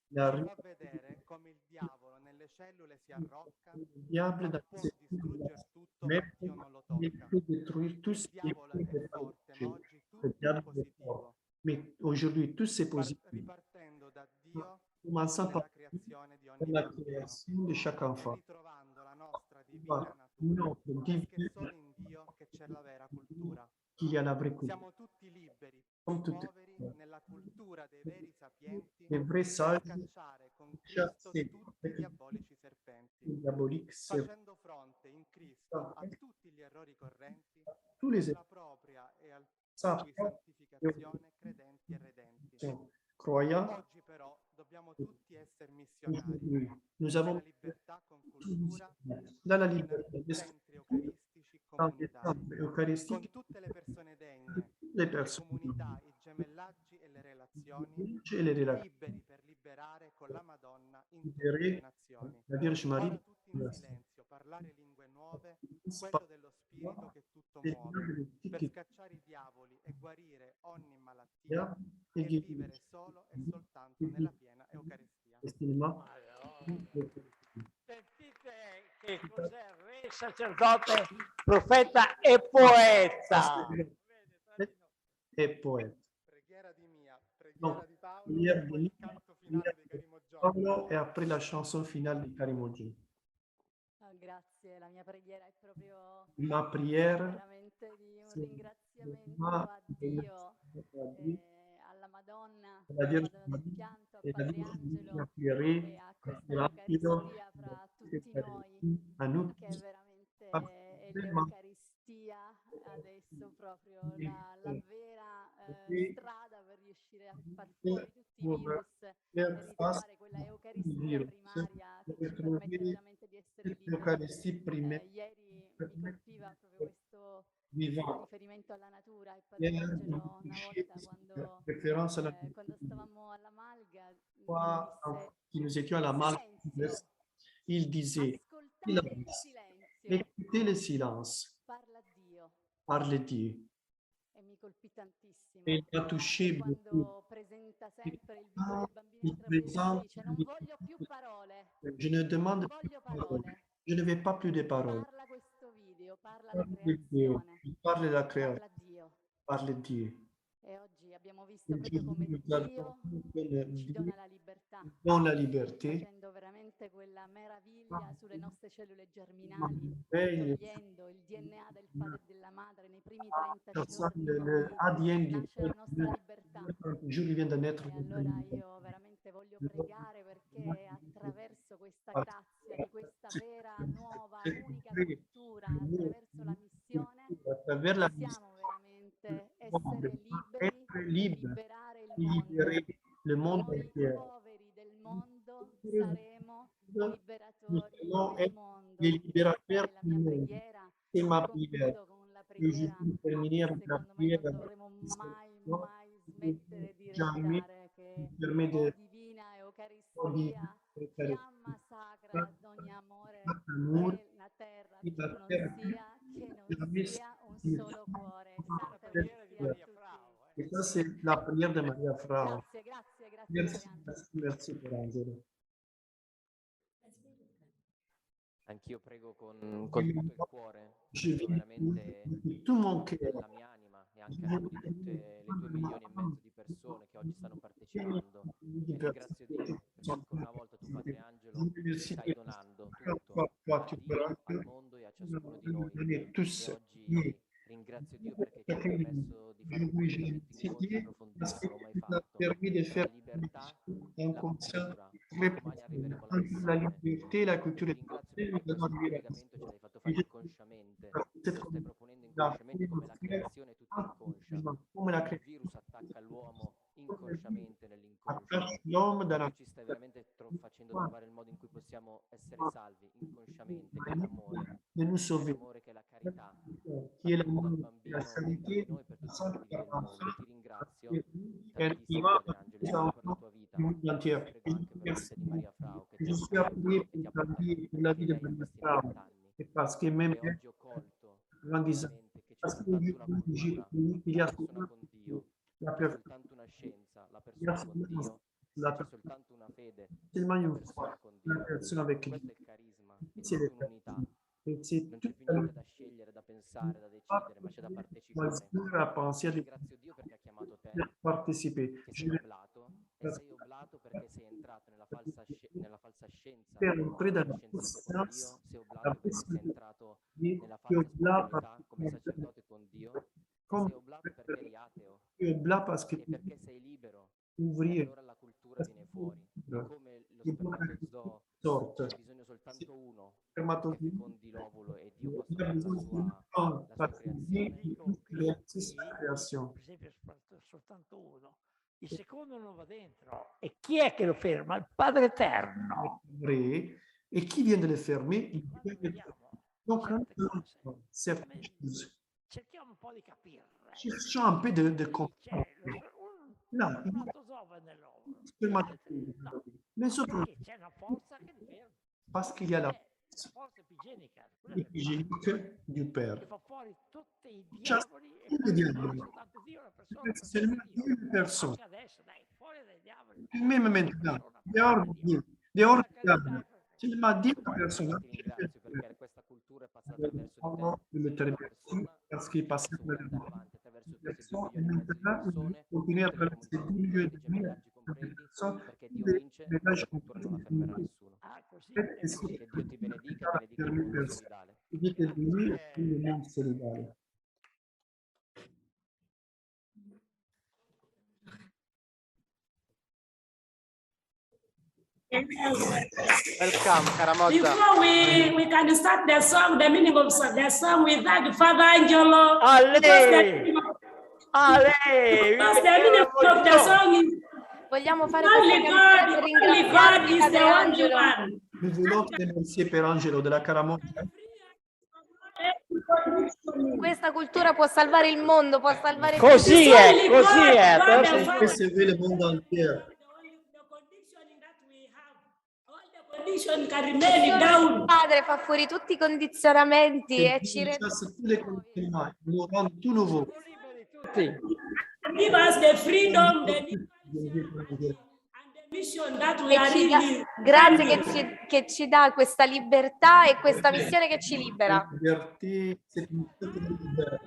Il arrive- Ci fa vedere come il diavolo nelle cellule si arrocca, Le diable ma dans può ses distruggere tutto, mais ma Dio non lo il tocca. peut détruire tout ce Il qui est diavolo è forte, ma oggi Le tutto è diable est positivo. fort. Mais aujourd'hui, tout c'est positif. Ripartendo da Dio Commençant par nella creazione di ogni la bambino création de chaque e enfant. ritrovando la nostra divina Voilà. natura, Notre perché divine- è solo in Dio che c'è la vera cultura. qu'il y a la vraie culture. Siamo tutti liberi, Comme più tout poveri nella cultura dei veri sapienti, les vrais per sages, scacciare con Cristo chasser tutti i diabolici serpenti, les diaboliques, c'est facendo fronte in Cristo a tutti gli errori correnti tous les per la propria e sa altrui santificazione, credenti e redenti. croyants. Oggi però dobbiamo tutti essere missionari Aujourd'hui, nous nella avons libertà con cultura, dans la nei liberté centri eucaristici dans les comunitari, temples eucharistiques, con tutte le persone degne, les le personnes, comunità, i gemellaggi e le relazioni, et les relations. liberi per liberare con la Madonna in tutte Libérés, le nazioni. la Vierge Marie, Ora tutti in silenzio, parlare lingue nuove, quello dello spirito che tutto muove, per scacciare i diavoli e guarire ogni malattia e vivere solo e soltanto nella piena Eucaristia. Estimement. Sentite che cos'è re, sacerdote, profeta e poeta. Et poète. Preghiera di Mia, Donc, preghiera di Paolo prière e de poi il canto finale di Carimo Giorgio. Paolo et après la chanson finale de Karimoji. Grazie, la mia preghiera è proprio Ma prière, veramente di un c'est ringraziamento ma a Dio, alla Madonna, la alla Vierge Madonna del Marie Pianto, a et la Padre Vierge qui Angelo a pleuré, e a questa L'Angelo, Eucaristia fra tutti noi, à nous, che è veramente Ah, è vraiment. l'Eucaristia adesso proprio la vera Sì. strada per riuscire a far fuori tutti i pour virus faire e face ritrovare quella au Eucaristia virus, primaria che per ci permette trouver veramente di essere liberi. l'Eucharistie primaire Ieri mi colpiva proprio questo vivant. riferimento alla natura e Padre Et Angelo una volta quando, référence à la quando stavamo alla Malga mi fois disse que nous étions à la malle, silenzio, il disait ascoltate il silenzio, écoutez le silence, parla Dio, parle Dieu. e mi colpì tantissimo. Et il m'a touché Anche beaucoup. quando presenta sempre il video del bambino Il intrapreso présente, dice non voglio più parole, je ne demande non plus voglio de paroles. parole, Je ne veux pas plus de paroles. parla questo video, parla la Parle de Dieu. creazione, Parle de la parla création. Dio. Parle de Dieu. E oggi abbiamo visto proprio come Nous Dio allons ci dona la libertà, dans la liberté. facendo veramente quella meraviglia sulle nostre cellule germinali, Bene. togliendo il DNA del padre e della madre nei primi 30 Personne, giorni le ADN du nasce la nostra libertà. jour il vient de naître. E allora io veramente voglio pregare perché attraverso questa grazia di questa vera, nuova, unica cultura, attraverso la missione, À travers la possiamo veramente être essere liberi, libre, liberare il mondo. libérer le monde Noi entier. poveri del mondo saremo Nous liberatori allons del être mondo. les libérateurs Questa è du la mia monde. preghiera. C'est ma prière. Concludo con la Et je preghiera vais terminer che avec la secondo me prière. non dovremo mai, Non, mai smettere di jamais recitare, che permet o de divina Eucaristia, fiamma sacra d'ogni amore, amour che la terra et più la non terre sia, che la non messe sia un solo cuore. Santa preghiera di Eucaristia a Maria tutti. Frau. Et ça, c'est la prière de Maria Frau. Grazie, grazie, grazie. Merci, Marianne. merci, merci per Angelo. Anch'io prego con tutto il cuore, Je prego vis veramente de tout mon cœur. della mia anima e anche a nome di tutte le 2 milioni e mezzo di persone che oggi stanno partecipando. E ringrazio Dio perché ancora una volta tu, Padre Angelo, stai donando tutto a Dio, al mondo e plus Ringrazio Dio perché ci ha permesso di fare questi incontri approfonditi, non l'ho mai fatto. permis de faire La libertà, un la conscient cultura, très domani arriveremo alla entre la missione. liberté, la culture et Ringrazio perché questo collegamento ce l'hai fatto fare inconsciamente, lo stai proponendo inconsciamente come la creazione è tutta inconscia. come la Il virus attacca l'uomo inconsciamente nell'inconscio. attache l'homme dans la Tu ci stai veramente facendo trovare il modo in cui possiamo essere salvi inconsciamente, che è l'amore, de nous sauver, l'amore che è la carità. qui est Dal l'amour, bambino la dentro sanité, di noi per la tutti i santé motivi del mondo. Ti ringrazio et qui tantissimo, va Padre Angelo, per la tua vita. du monde entier. Prego anche per la vita di Maria Frau, che ti Je ha suis appuyé accompagnato e ti ha pour portato la vie de lei in Maria questi Frau, 90 anni. et parce que même E oggi ho colto grandissant, veramente che c'è parce que soltanto una cultura, il y la a persona con Dio, la c'è personne, soltanto una scienza, la il y a persona con Dio, la c'è soltanto una fede, seulement la une persona foi, con la Dio. personne avec Questo Dieu. è il carisma, è C'est tutta le un'unità. et c'est Non c'è tout più niente da scegliere, da pensare, da decidere, ma c'è da partecipare. choisir à penser, Ringrazio Dio perché ha chiamato te, de participer. che Je sei vais oblato, e sei oblato perché sei entrato nella falsa scienza, faire entrer dans la la scienza con Dio, puissance, sei la oblato perché sei possibilité entrato de nella qui falsa est là spiritualità come sacerdote con Dio, e comme sei oblato perché eri ateo, qui est là parce que e perché sei libero, e ouvrier allora la cultura viene fuori. È come lo il spermatozoo, sorte. c'è bisogno soltanto uno che Spermatozoide. fecondi l'ovulo e Dio Il y possa a fare besoin d'un la sua creazione. réaliser sa création. Per esempio, soltanto uno. Il secondo non va dentro. E chi è che lo ferma? Il Padre Eterno. Vrai. Et qui vient de le fermer? Donc, c'est Cerchiamo un po' di capire. cherchons un peu de comprendre. Là, Il spermatozoo va nell'ovulo. mais sauf Perché c'è una forza che li ferma. parce qu'il y a la La forza epigenica. quella che épigénique du Père. fa fuori tutti i Chasse diavoli e tous les poi diables. soltanto Dio, una persona C'est seulement une personne. anche adesso, dai, fuori dai diavoli. Même maintenant, dehors de Dieu, dehors du diable. Seulement 10 personnes. Ti ringrazio perché questa cultura è passata attraverso di te. Le mettere merci parce qu'il passe à travers nous. Personne, et maintenant, il continue à traverser 10 milieux de vie de personnes. Perché Dio vince, Mais là, je la cultura non la fermerà nessuno. et c'est Che Dio ti benedica e benedica il mondo solidale. Dieu est venu et le monde solidaire. Welcome, Karamozza. Before we can start the song, the meaning of the song, we thank Father Angelo. Ale! Because the meaning of the song is Vogliamo fare only questa God, canzone per only God ringraziarti, is the Padre only Angelo. one. Nous voulons te remercier per Angelo della Caramoggia. Questa cultura può salvare il mondo, può salvare Così tutti. è, così è. Peut sauver le monde entier. Condition can remain down. Il Padre fa fuori tutti i condizionamenti e ci Il rende chasse tous les conditionnements, il nous rend tout nouveau. Give us the freedom, the mission that we are really. grazie che ci dà questa libertà e questa missione che ci libera. Liberté, c'est une liberté.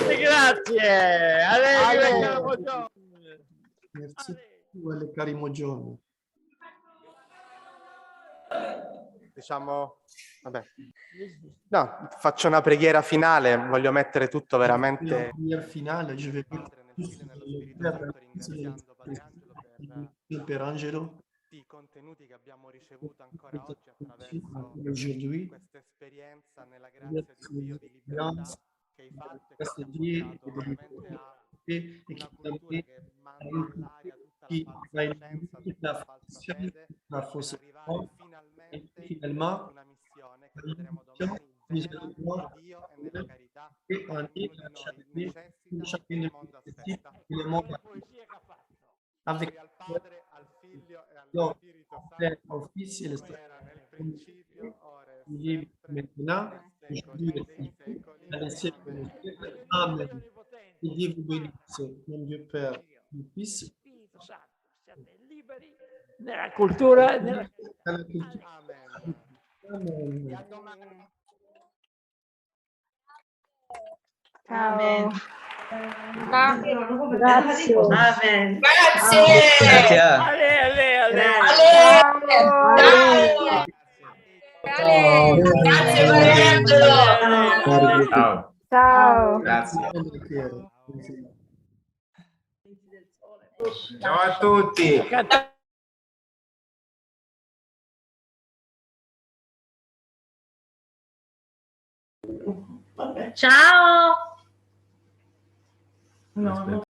Grazie. Merci alle Carimo Giorno. diciamo, vabbè. No, faccio una preghiera finale, voglio mettere tutto veramente finale, je vais per Angelo. i contenuti che abbiamo ricevuto ancora oggi attraverso Aujourd'hui, questa esperienza nella grazia di Dio di libertà che hai fatto e che ti ha portato veramente a una cultura che manda all'aria tutta la falsa fede, per arrivare finalmente a una missione che vedremo domani vera in Dio e nella carità che ognuno di noi necessita e il mondo aspetta. Avec al Padre, al Figlio e allo Spirito Santo, officiel, come era nel principio, ora e il maintenant, aujourd'hui et à les siècles des siècles. Amen. Que Dieu vous bénisse, mon Dieu Père, mon Fils. Spirito Santo, siate liberi nella cultura e nella Amen. Ciao. Grazie. Amen. Grazie. Grazie Mariangelo. Ciao. Ciao. Grazie. Ciao a tutti. Ciao. No.